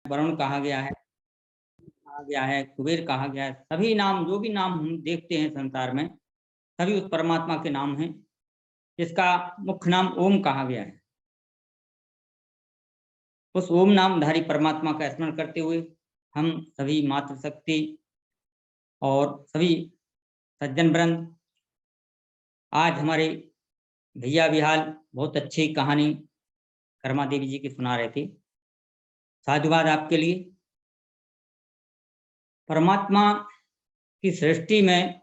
वरुण कहा गया है, कुबेर कहा गया है। सभी नाम, जो भी नाम हम देखते हैं संसार में, सभी उस परमात्मा के नाम हैं, जिसका मुख्य नाम ओम कहा गया है। उस ओम नामधारी परमात्मा का स्मरण करते हुए हम सभी मातृशक्ति और सभी सज्जन वृंद आज हमारे भैया विहाल बहुत अच्छी कहानी कर्मा देवी जी की सुना रहे थे। साधुवाद आपके लिए। परमात्मा की सृष्टि में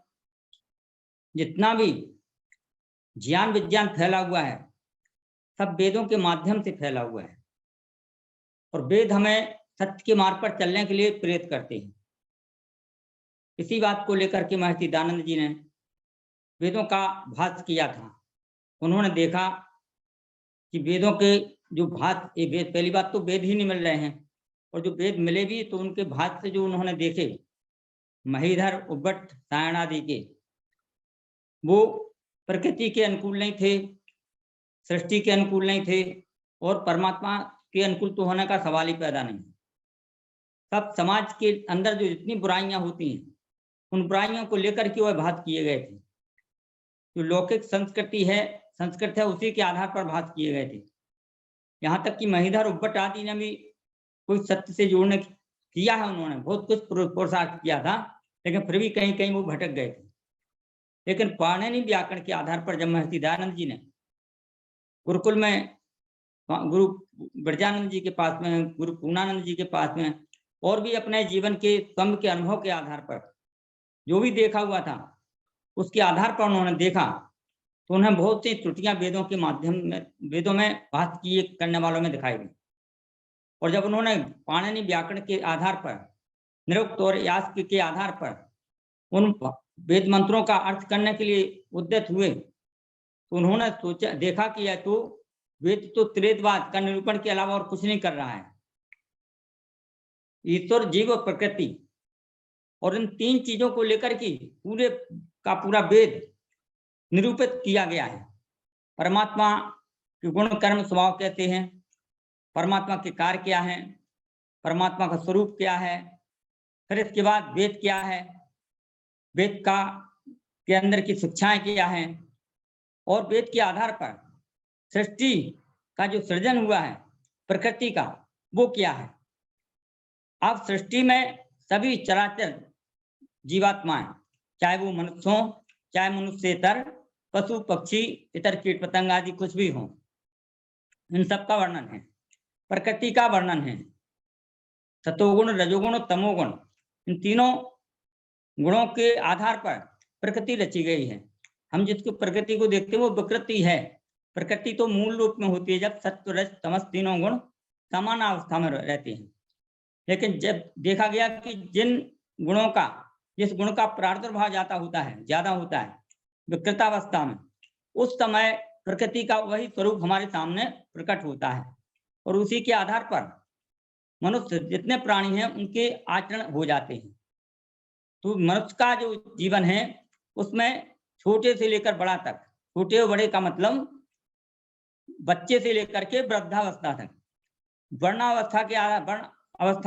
जितना भी ज्ञान विज्ञान फैला हुआ है, सब वेदों के माध्यम से फैला हुआ है और वेद हमें सत्य के मार्ग पर चलने के लिए प्रेरित करते हैं। इसी बात को लेकर के महर्षि दयानंद जी ने वेदों का भाष्य किया था। उन्होंने देखा कि वेदों के जो भाष्य, ये वेद, पहली बात तो वेद ही नहीं मिल रहे हैं, और जो वेद मिले भी तो उनके भाष्य जो उन्होंने देखे महीधर, उद्भट, सायण आदि के, वो प्रकृति के अनुकूल नहीं थे, सृष्टि के अनुकूल नहीं थे और परमात्मा के अनुकूल तो होने का सवाल ही पैदा नहीं। सब समाज के अंदर जो जितनी बुराइयां होती हैं, उन बुराइयों को लेकर के वह भाष्य किए गए थे। जो लौकिक संस्कृति है उसी के आधार पर भाष्य किए गए थे। यहाँ तक कि महीधर, उद्भट आदि ने भी कोई सत्य से जोड़ने किया है, उन्होंने बहुत कुछ पुरुषार्थ किया था, लेकिन फिर भी कहीं कहीं वो भटक गए थे। लेकिन पाणिनि व्याकरण के आधार पर जब महर्षि दयानंद जी ने गुरुकुल में गुरु ब्रजानंद जी के पास में, गुरु पूर्णानंद जी के पास में, और भी अपने जीवन के स्वयं के अनुभव के आधार पर जो भी देखा हुआ था, उसके आधार पर उन्होंने देखा तो उन्हें बहुत सी त्रुटियां वेदों के माध्यम में, वेदों में भाष्य किए करने वालों में दिखाई दी। और जब उन्होंने पाणिनि व्याकरण के आधार पर, निरुक्त और यास्क के आधार पर उन वेद मंत्रों का अर्थ करने के लिए उद्यत हुए, तो उन्होंने सोचा, देखा कि यह तो वेद तो त्रेतवाद का निरूपण के अलावा और कुछ नहीं कर रहा है। ईश्वर, जीव और प्रकृति, और इन तीन चीजों को लेकर के पूरे का पूरा वेद निरूपित किया गया है। परमात्मा के गुण, कर्म, स्वभाव कैसे हैं, परमात्मा के कार्य क्या है, परमात्मा का स्वरूप क्या है, फिर इसके बाद वेद क्या है, वेद का के अंदर की शिक्षाएं क्या हैं, और वेद के आधार पर सृष्टि का जो सृजन हुआ है प्रकृति का, वो क्या है। अब सृष्टि में सभी चराचर जीवात्माएं, चाहे वो मनुष्य हो, चाहे मनुष्येतर, पशु पक्षी, इतर कीट पतंग आदि कुछ भी हो, इन सब का वर्णन है, प्रकृति का वर्णन है। सतोगुण, रजोगुण, तमोगुण, इन तीनों गुणों के आधार पर प्रकृति रची गई है। हम जिसको प्रकृति को देखते हैं वो विकृति है। प्रकृति तो मूल रूप में होती है जब सत्व, रज, तमस तीनों गुण समान अवस्था में रहते हैं। लेकिन जब देखा गया कि जिन गुणों का, जिस गुण का प्रादुर्भाव ज्यादा होता है विकृतावस्था में, उस समय प्रकृति का वही स्वरूप हमारे सामने प्रकट होता है, और उसी के आधार पर मनुष्य जितने प्राणी हैं उनके आचरण हो जाते हैं। तो मनुष्य का जो जीवन है उसमें छोटे से लेकर बड़ा तक, छोटे और बड़े का मतलब बच्चे से लेकर के वृद्धावस्था तक, वर्णावस्था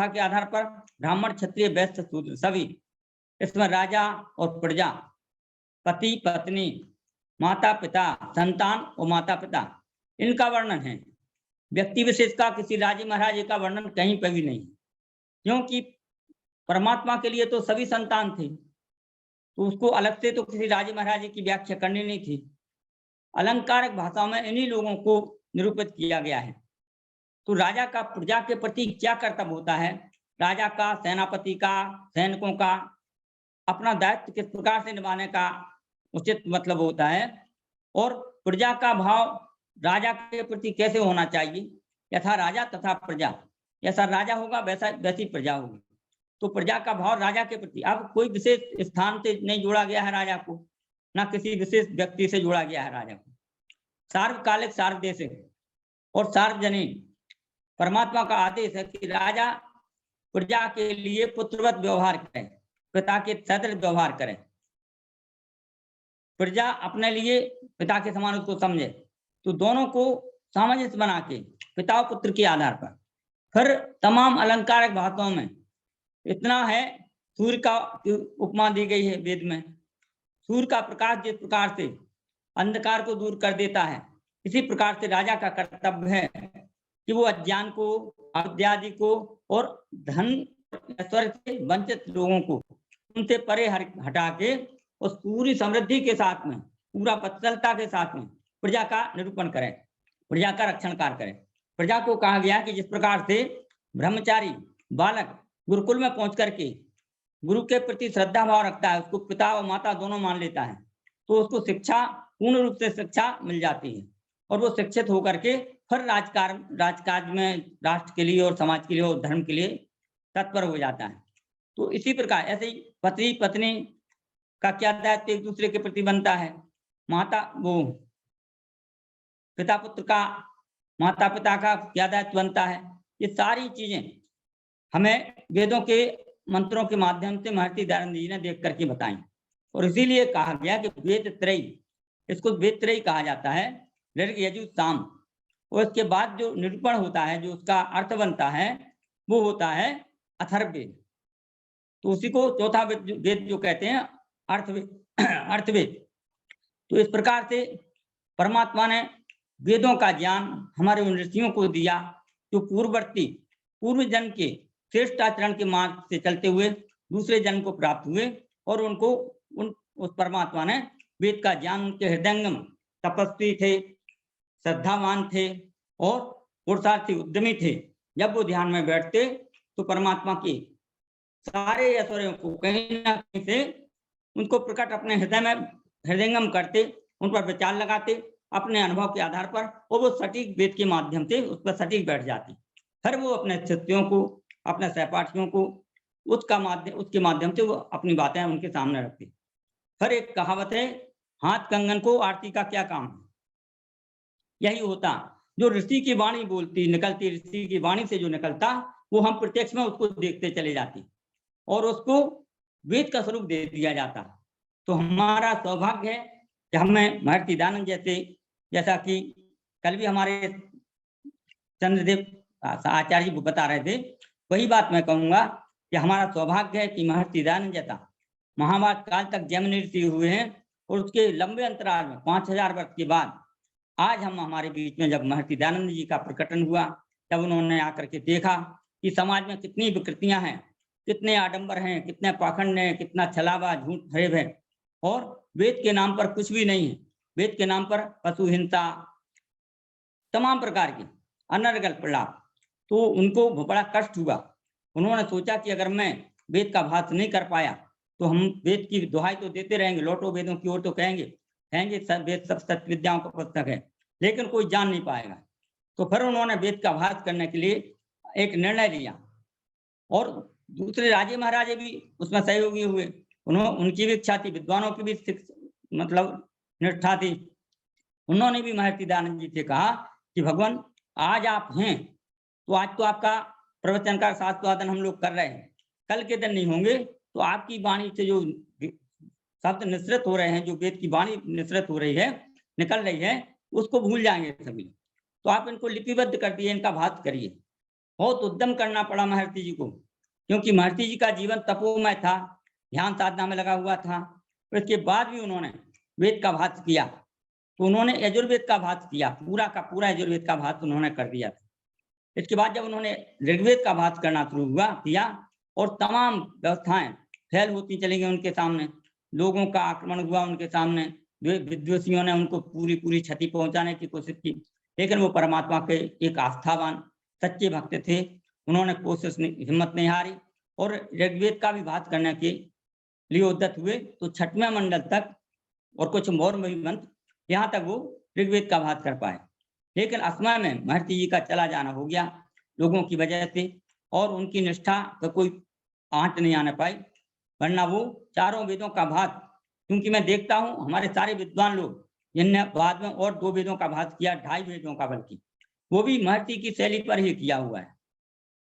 के आधार पर ब्राह्मण, क्षत्रिय, वैश्य, शूद्र सभी, इसमें राजा और प्रजा, पति पत्नी, माता पिता, संतान और माता पिता, इनका वर्णन है। व्यक्ति विशेष का, किसी राजे महाराजे का वर्णन कहीं पर भी नहीं, क्योंकि परमात्मा के लिए तो सभी संतान थे, तो उसको अलग से तो किसी राजे महाराजे की व्याख्या करनी नहीं थी। अलंकारिक भाषा में इन्हीं लोगों को निरूपित किया गया है। तो राजा का प्रजा के प्रति क्या कर्तव्य होता है, राजा का, सेनापति का, सैनिकों का अपना दायित्व किस प्रकार से निभाने का उचित मतलब होता है, और प्रजा का भाव राजा के प्रति कैसे होना चाहिए। यथा राजा तथा प्रजा, जैसा राजा होगा वैसी प्रजा होगी। तो प्रजा का भाव राजा के प्रति, अब कोई विशेष स्थान से नहीं जोड़ा गया है राजा को, ना किसी विशेष व्यक्ति से जोड़ा गया है राजा को। सार्वकालिक, सार्वदेशिक और सार्वजनिक परमात्मा का आदेश है कि राजा प्रजा के लिए पुत्रवत व्यवहार करें, पिता के सदृश व्यवहार करें, प्रजा अपने लिए पिता के समान उसको समझे। तो दोनों को सामंजस्य बना के पिता और पुत्र के आधार पर, फिर तमाम अलंकारक बातों में इतना है, सूर्य का उपमा दी गई है वेद में। सूर्य का प्रकाश जिस प्रकार से अंधकार को दूर कर देता है, इसी प्रकार से राजा का कर्तव्य है कि वो अज्ञान को, अविद्यादि को और धन ऐश्वर्य से वंचित लोगों को उनसे परे हटा के उस पूरी समृद्धि के साथ में, पूरा पत्सलता के साथ में प्रजा का निरूपण करें, प्रजा का रक्षण कार्य करें। प्रजा को कहा गया कि जिस प्रकार से ब्रह्मचारी बालक गुरुकुल में पहुंच करके गुरु के प्रति श्रद्धा भाव रखता है, उसको पिता और माता दोनों मान लेता है, तो उसको शिक्षा, पूर्ण रूप से शिक्षा मिल जाती है और वो शिक्षित होकर के फिर राजकाज में राष्ट्र के लिए और समाज के लिए और धर्म के लिए तत्पर हो जाता है। तो इसी प्रकार ऐसे ही पति पत्नी का क्या दायित्व एक दूसरे के प्रति बनता है, पिता पुत्र का, माता पिता का क्या दायित्व बनता है, ये सारी चीजें हमें वेदों के मंत्रों के माध्यम से महर्षि दयानंद जी ने देख करके बताई। और इसीलिए कहा गया कि वेद त्रयी, इसको वेद त्रयी कहा जाता है, ऋग यजु साम। और इसके बाद जो निरूपण होता है, जो उसका अर्थ बनता है, वो होता है अथर्ववेद। तो उसी को चौथा वेद जो कहते हैं अर्थवेद। तो इस प्रकार से परमात्मा ने वेदों का ज्ञान हमारे ऋषियों को दिया, जो पूर्व जन्म के श्रेष्ठ आचरण के मार्ग से चलते हुए दूसरे जन्म को प्राप्त हुए और उनको उस परमात्मा ने वेद का ज्ञान, उनके हृदयंगम तपस्वी थे, श्रद्धावान थे और पुरुषार्थी उद्यमी थे। जब वो ध्यान में बैठते तो परमात्मा के सारे ऐश्वर्यों को कहीं ना कहीं से उनको प्रकट अपने हृदय में हृदयंगम करते, उन पर विचार लगाते अपने अनुभव के आधार पर, और वो सटीक वेद के माध्यम से उस पर सटीक बैठ जाती। फिर वो अपने शिष्यों को, अपने सहपाठियों को उसके माध्यम से वो अपनी बातें उनके सामने रखती। फिर एक कहावत है, हाथ कंगन को आरती का क्या काम है। यही होता, जो ऋषि की वाणी निकलती, ऋषि की वाणी से जो निकलता, वो हम प्रत्यक्ष में उसको देखते चले जाते और उसको वेद का स्वरूप दे दिया जाता। तो हमारा सौभाग्य है कि हमें महर्षि दयानंद जैसा कि कल भी हमारे चंद्रदेव आचार्य जी बता रहे थे, वही बात मैं कहूंगा कि हमारा सौभाग्य है कि महर्षि दयानंद जैसा महाभारत काल तक जैमिनी ऋषि हुए हैं और उसके लंबे अंतराल में 5000 वर्ष के बाद आज हम हमारे बीच में जब महर्षि दयानंद जी का प्रकटन हुआ, जब उन्होंने आकर के देखा कि समाज में कितनी विकृतियां हैं, कितने आडंबर हैं, कितने पाखंड हैं, कितना छलावा, झूठ फरेब है और वेद के नाम पर कुछ भी नहीं है। वेद के नाम पर पशु हिंसा, तमाम प्रकार के अनर्गल प्रलाप। तो उनको बड़ा कष्ट हुआ। उन्होंने सोचा कि अगर मैं वेद का भाष नहीं कर पाया तो हम वेद की दुहाई तो देते रहेंगे, लौटो वेदों की ओर तो कहेंगे वेद सब सत्य विद्याओं का पुस्तक है, लेकिन कोई जान नहीं पाएगा। तो फिर उन्होंने वेद का भाष करने के लिए एक निर्णय लिया और दूसरे राजे महाराजे भी उसमें सहयोगी हुए। उनकी भी इच्छा थी, विद्वानों की भी मतलब निष्ठा थी। उन्होंने भी महर्षि दयानंद जी से कहा कि भगवान आज आप हैं तो आज तो आपका प्रवचन का शास्त्रवादन हम लोग कर रहे हैं, कल के दिन नहीं होंगे तो आपकी वाणी से जो शब्द निश्रित हो रहे हैं, जो वेद की वाणी निश्रित हो रही है, निकल रही है, उसको भूल जाएंगे सभी। तो आप इनको लिपिबद्ध कर दिए, इनका भात करिए। बहुत उद्यम करना पड़ा महर्षि जी को, क्योंकि महर्षि जी का जीवन तपोमय था, ध्यान साधना में लगा हुआ था। इसके बाद भी उन्होंने वेद का भात किया। तो उन्होंने यजुर्वेद का भात किया, पूरा का पूरा यजुर्वेद का भात उन्होंने कर दिया था। इसके बाद जब उन्होंने ऋग्वेद का भात करना शुरू किया और तमाम व्यवस्थाएं फैल होती चली गई उनके सामने, लोगों का आक्रमण हुआ उनके सामने, विद्वेषियों ने उनको पूरी क्षति पहुंचाने की कोशिश की, लेकिन वो परमात्मा के एक आस्थावान सच्चे भक्त थे। उन्होंने कोशिश हिम्मत नहीं हारी और ऋग्वेद का भी भात करने के लिए उद्यत हुए। तो 6वें मंडल तक और कुछ और मंत्र, यहाँ तक वो ऋग्वेद का भात कर पाए। लेकिन असमय में महर्षि जी का चला जाना हो गया लोगों की वजह से, और उनकी निष्ठा का कोई आंच नहीं आने पाई, वरना वो चारों वेदों का भात, क्योंकि मैं देखता हूँ हमारे सारे विद्वान लोग जिनने बाद में और 2 वेदों का भात किया, 2.5 वेदों का, बल्कि वो भी महर्षि की शैली पर ही किया हुआ है।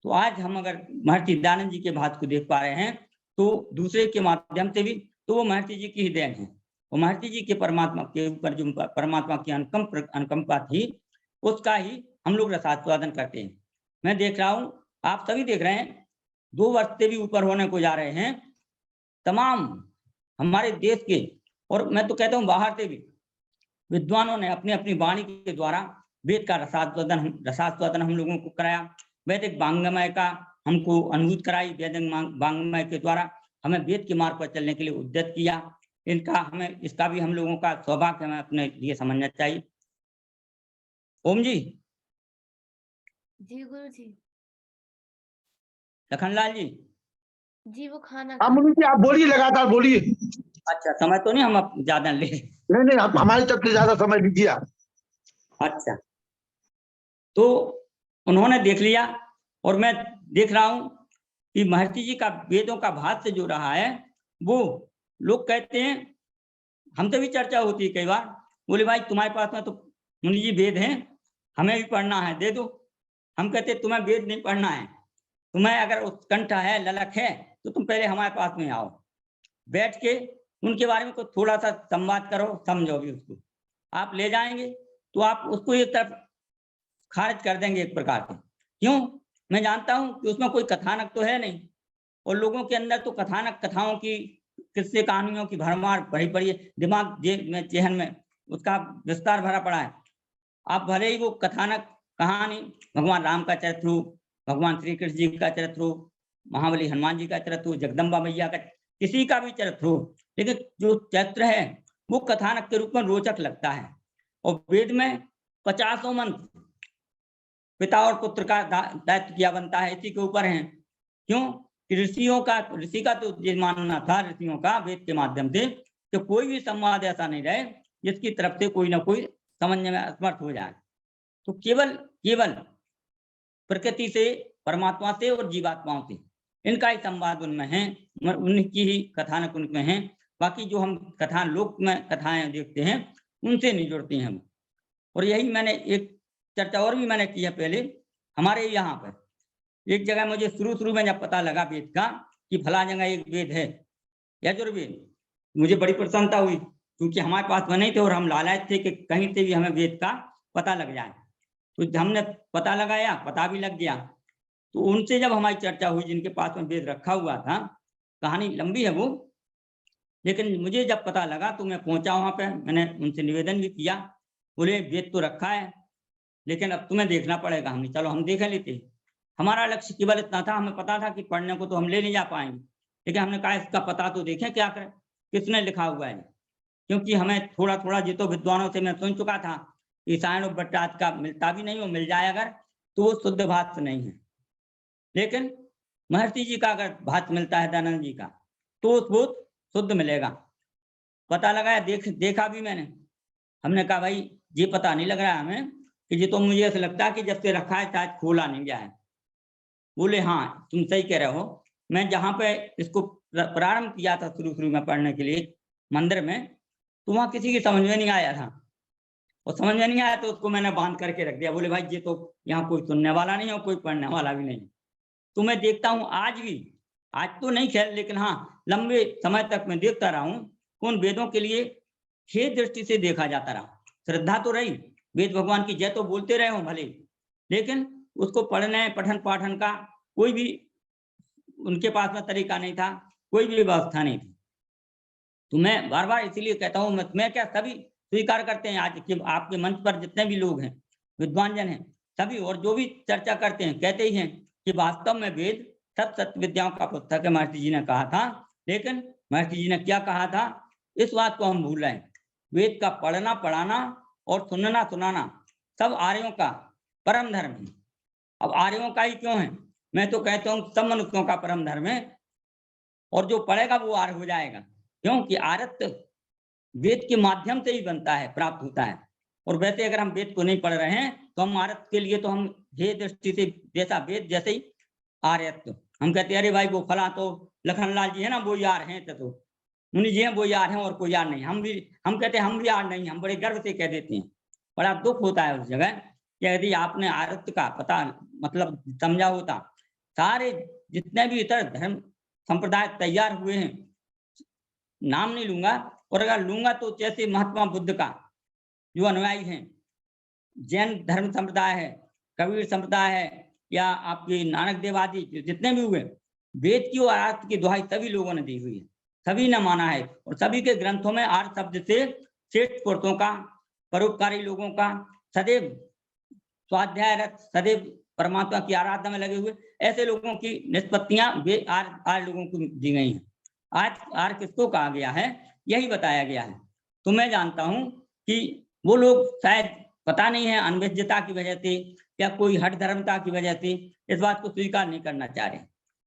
तो आज हम अगर महर्षि दयानंद जी के भात को देख पा रहे हैं तो दूसरे के माध्यम से भी, तो वो महर्षि जी की ही देन है। वो महर्षि जी के परमात्मा के ऊपर जो परमात्मा की अनुकंपा थी, उसका ही हम लोग रसास्वादन करते हैं। मैं देख रहा हूं, आप सभी देख रहे हैं, 2 वर्ष से भी ऊपर होने को जा रहे हैं। तमाम हमारे देश के और मैं तो कहता हूं बाहर से भी विद्वानों ने अपनी अपनी वाणी के द्वारा वेद का रसास्वादन हम लोगों को कराया। वैदिक वांग्मय का हमको अनुभूत कराई। वैदिक वांग्मय के द्वारा हमें वेद के मार्ग पर चलने के लिए उद्यत किया। इसका भी हम लोगों का सौभाग्य हमें अपने लिए समझना चाहिए। ओम जी। जी गुरु जी। लखनलाल जी वो खाना हाँ मुनि जी आप बोलिए, लगातार बोलिए। अच्छा, समय तो नहीं हम अब ज्यादा ले। नहीं हमारी तरफ से ज्यादा समय लीजिए आप। अच्छा, तो उन्होंने देख लिया और मैं देख रहा हूं कि महर्षि जी का वेदों का भाष्य जो रहा है, वो लोग कहते हैं, हमसे भी चर्चा होती है कई बार, बोले भाई तुम्हारे पास में तो मुनि जी वेद हैं, हमें भी पढ़ना है, दे दो। हम कहते तुम्हें वेद नहीं पढ़ना है, तुम्हें अगर उत्कंठ है, ललक है, तो तुम पहले हमारे पास में आओ, बैठ के उनके बारे में कुछ थोड़ा सा संवाद करो, समझो भी उसको। आप ले जाएंगे तो आप उसको एक तरफ खारिज कर देंगे एक प्रकार से। क्यों? मैं जानता हूं कि उसमें कोई कथानक तो है नहीं, और लोगों के अंदर तो कथानक, कथाओं की, किस्से कहानियों की भरमार भरी पड़ी है, दिमाग में, जेहन में उसका विस्तार भरा पड़ा है। आप भले ही वो कथानक कहानी भगवान राम का चरित्र हो, भगवान श्री कृष्ण जी का चरित्र हो, महाबली हनुमान जी का चरित्र हो, जगदम्बा मैया का, किसी का भी चरित्र हो, लेकिन जो चरित्र है वो कथानक के रूप में रोचक लगता है। और वेद में 50 मंत्र पिता और पुत्र का दायित्व किया बनता है, इसी के ऊपर है। क्यों? ऋषि का तो ये मानना था, ऋषियों का वेद के माध्यम से, कि कोई भी संवाद ऐसा नहीं रहे जिसकी तरफ से कोई ना कोई समझने में असमर्थ हो जाए। तो केवल प्रकृति से, परमात्मा से और जीवात्माओं से इनका ही संवाद उनमें है, उनकी ही कथानक उनमें है। बाकी जो हम कथा लोक में कथाएं देखते हैं उनसे नहीं जुड़ते हैं हम। और यही मैंने एक चर्चा और भी मैंने की है पहले, हमारे यहाँ पर एक जगह मुझे शुरू में जब पता लगा वेद का कि फला जगह एक वेद है यजुर्वेद, मुझे बड़ी प्रसन्नता हुई, क्योंकि हमारे पास में नहीं थे और हम लालच थे कि कहीं से भी हमें वेद का पता लग जाए। तो हमने पता लगाया, पता भी लग गया। तो उनसे जब हमारी चर्चा हुई, जिनके पास में वेद रखा हुआ था, कहानी लंबी है वो, लेकिन मुझे जब पता लगा तो मैं पहुंचा वहां पे, मैंने उनसे निवेदन भी किया। बोले वेद तो रखा है, लेकिन अब तुम्हें देखना पड़ेगा। हमने चलो हम देख लेते। हमारा लक्ष्य केवल इतना था, हमें पता था कि पढ़ने को तो हम ले नहीं जा पाएंगे, लेकिन हमने कहा इसका पता तो देखें क्या करें, किसने लिखा हुआ है। क्योंकि हमें थोड़ा थोड़ा जी तो विद्वानों से मैं सुन चुका था, ईसायन और भट्टाच का मिलता भी नहीं हो, मिल जाए अगर तो वो शुद्ध भाष्य नहीं है। लेकिन महर्षि जी का अगर भाष्य मिलता है दयानंद जी का, तो वो शुद्ध मिलेगा। पता लगाया, देखा भी मैंने। हमने कहा भाई ये पता नहीं लग रहा है हमें, कि ये तो मुझे ऐसा लगता है कि जब से रखा है शायद खोला नहीं गया है। बोले हाँ तुम सही कह रहे हो। मैं जहाँ पे इसको प्रारंभ किया था शुरू में पढ़ने के लिए मंदिर में, तो वहाँ किसी की समझ में नहीं आया था, और समझ में नहीं आया तो उसको मैंने बांध करके रख दिया। बोले भाई ये तो यहाँ कोई सुनने वाला नहीं है, कोई पढ़ने वाला भी नहीं। तो मैं देखता हूँ आज भी, आज तो नहीं खैर, लेकिन हाँ लंबे समय तक मैं देखता रहा हूँ, उन वेदों के लिए खेद दृष्टि से देखा जाता रहा। श्रद्धा तो रही, वेद भगवान की जय तो बोलते रहे हो भले, लेकिन उसको पढ़ने, पठन पाठन का कोई भी उनके पास में तरीका नहीं था, कोई भी व्यवस्था नहीं थी। तो मैं बार बार इसीलिए कहता हूँ, मैं क्या सभी स्वीकार करते हैं आज कि आपके मंच पर जितने भी लोग हैं, विद्वान जन हैं सभी, और जो भी चर्चा करते हैं, कहते ही हैं कि वास्तव में वेद सब सत्य विद्याओं का पुस्तक है, महर्षि जी ने कहा था। लेकिन महर्षि जी ने क्या कहा था, इस बात को हम भूल रहे हैं। वेद का पढ़ना, पढ़ाना और सुनना, सुनाना सब आर्यों का परम धर्म है। अब आर्यों का ही क्यों है, मैं तो कहता हूँ सब मनुष्यों का परम धर्म है, और जो पढ़ेगा वो आर्य हो जाएगा। क्योंकि आर्यत्व वेद के माध्यम से ही बनता है, प्राप्त होता है। और वैसे अगर हम वेद को नहीं पढ़ रहे हैं तो हम आर्यत्व के लिए तो हम हे दृष्टि से जैसा वेद जैसे ही आर्यत्व, हम कहते हैं अरे भाई वो फला तो लखनलाल जी है ना, वो यार हैं, तो मुनि जी हैं वो यार हैं और कोई यार नहीं। हम कहते हैं हम भी यार नहीं, हम बड़े गर्व से कह देते हैं। बड़ा दुख होता है उस जगह कि यदि आपने आर्यत्व का पता मतलब समझा होता, सारे जितने भी इतर धर्म संप्रदाय तैयार हुए हैं, नाम नहीं लूंगा, और अगर लूंगा तो जैसे महात्मा बुद्ध का जो अनुयायी हैं, जैन धर्म संप्रदाय है, कबीर संप्रदाय है, या आपके नानक देव आदि जितने भी हुए, वेद की और आर्त की दुहाई सभी लोगों ने दी हुई है, सभी ने माना है। और सभी के ग्रंथों में आर्त शब्द से श्रेष्ठ पुरुषों का, परोपकारी लोगों का, सदैव स्वाध्यायरत, सदैव परमात्मा की आराधना में लगे हुए ऐसे लोगों की निष्पत्तियां वे आर लोगों को दी गई हैं। आज आर किसको कहा गया है यही बताया गया है। तो मैं जानता हूं कि वो लोग शायद पता नहीं है अनभिज्ञता की वजह से या कोई हठ धर्मता की वजह से इस बात को स्वीकार नहीं करना चाह रहे,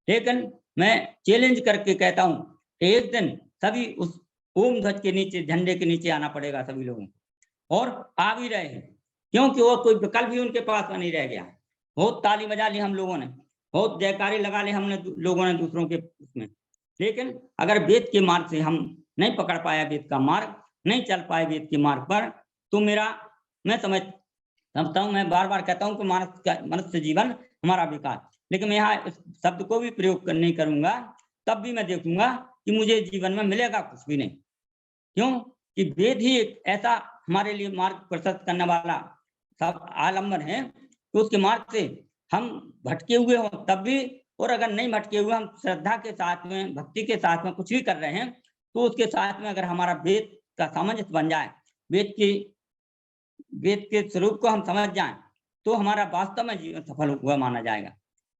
लेकिन मैं चैलेंज करके कहता हूं कि एक दिन सभी उस ओम ध्वज के नीचे, झंडे के नीचे आना पड़ेगा सभी लोगों को, और आ भी रहे हैं, क्योंकि और कोई विकल्प भी उनके पास में नहीं रह गया। बहुत ताली बजा ली हम लोगों ने, बहुत जयकारे लगा ले हमने लोगों ने दूसरों के उसमें, लेकिन अगर वेद के मार्ग से हम नहीं पकड़ पाया, वेद का मार्ग नहीं चल पाए वेद के मार्ग पर, तो मैं समझता हूँ, मैं बार बार कहता हूँ कि मनुष्य जीवन हमारा विकास, लेकिन मैं यहाँ इस शब्द को भी प्रयोग नहीं करूंगा, तब भी मैं देखूंगा कि मुझे जीवन में मिलेगा कुछ भी नहीं। क्यों कि वेद ही एक ऐसा हमारे लिए मार्ग प्रशस्त करने वाला सब आलम्बन है, तो उसके मार्ग से हम भटके हुए हों तब भी, और अगर नहीं भटके हुए, हम श्रद्धा के साथ में, भक्ति के साथ में कुछ भी कर रहे हैं, तो उसके साथ में अगर हमारा वेद का सामंजस्य बन जाए, वेद के स्वरूप को हम समझ जाएं, तो हमारा वास्तव में जीवन सफल हुआ माना जाएगा।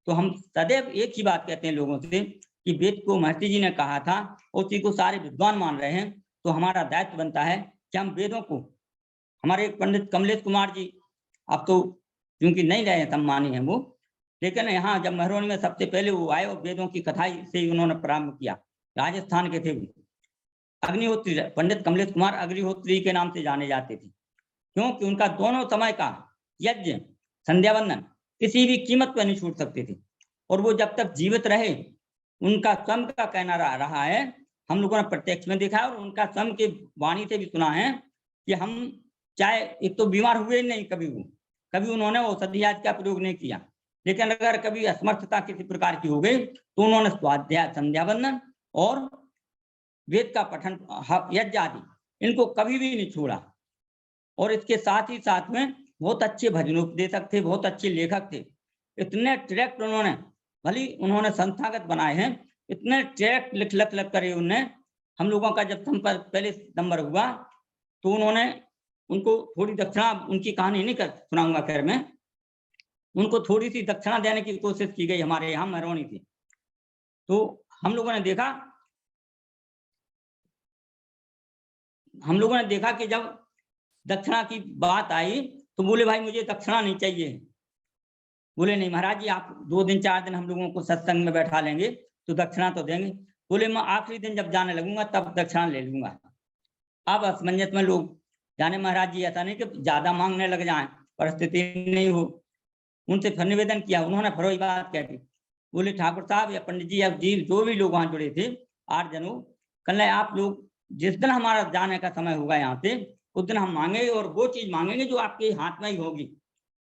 तो हम सदैव एक ही बात कहते हैं लोगों से कि वेद को महर्षि जी ने कहा था, उसी को सारे विद्वान मान रहे हैं, तो हमारा दायित्व बनता है कि हम वेदों को, हमारे पंडित कमलेश कुमार जी, अब तो क्योंकि नहीं रहे सम्मानी है वो, लेकिन यहाँ जब महरौनी में सबसे पहले वो आए और वेदों की कथाई से उन्होंने प्रारंभ किया, राजस्थान के थे वो, अग्निहोत्री, पंडित कमलेश कुमार अग्निहोत्री के नाम से जाने जाते थे, क्योंकि उनका दोनों समय का यज्ञ, संध्या वंदन किसी भी कीमत पर नहीं छूट सकते थे, और वो जब तक जीवित रहे, उनका स्वयं का कहना रहा है, हम लोगों ने प्रत्यक्ष में देखा है और उनका स्वयं की वाणी से भी सुना है कि हम चाहे एक तो बीमार हुए नहीं, कभी उन्होंने औषधि आदि का प्रयोग नहीं किया, लेकिन अगर कभी असमर्थता किसी प्रकार की हो गई तो उन्होंने स्वाध्याय, संध्या वंदन और वेद का पठन, यज्ञ आदि इनको कभी भी नहीं छोड़ा। और इसके साथ ही साथ में बहुत अच्छे भजनोपदेशक थे, बहुत अच्छे लेखक थे, इतने ट्रैक्ट उन्होंने, भले उन्होंने संस्थागत बनाए हैं, इतने ट्रैक्ट लिख कर उन्होंने, हम लोगों का जब संपर्क पहले नंबर हुआ तो उन्होंने, उनको थोड़ी दक्षिणा, उनकी कहानी नहीं कर सुनाऊंगा, खैर मैं उनको थोड़ी सी दक्षिणा देने की कोशिश की गई हमारे यहाँ महरौनी थी। तो हम लोगों ने देखा कि जब दक्षिणा की बात आई तो बोले भाई मुझे दक्षिणा नहीं चाहिए। बोले नहीं महाराज जी, आप 2 दिन 4 दिन हम लोगों को सत्संग में बैठा लेंगे तो दक्षिणा तो देंगे। बोले मैं आखिरी दिन जब जाने लगूंगा तब दक्षिणा ले लूंगा। अब असमंजस में लोग जाने, महाराज जी ऐसा नहीं कि ज्यादा मांगने लग जाए, परिस्थिति नहीं हो। उनसे फिर निवेदन किया, उन्होंने फिर वही बात कह दी। बोले ठाकुर साहब या पंडित जी या जी जो भी लोग वहां जुड़े थे, 8 जनों, कल आप लोग जिस दिन हमारा जाने का समय होगा यहाँ से, उस दिन हम मांगेंगे और वो चीज मांगेंगे जो आपके हाथ में ही होगी,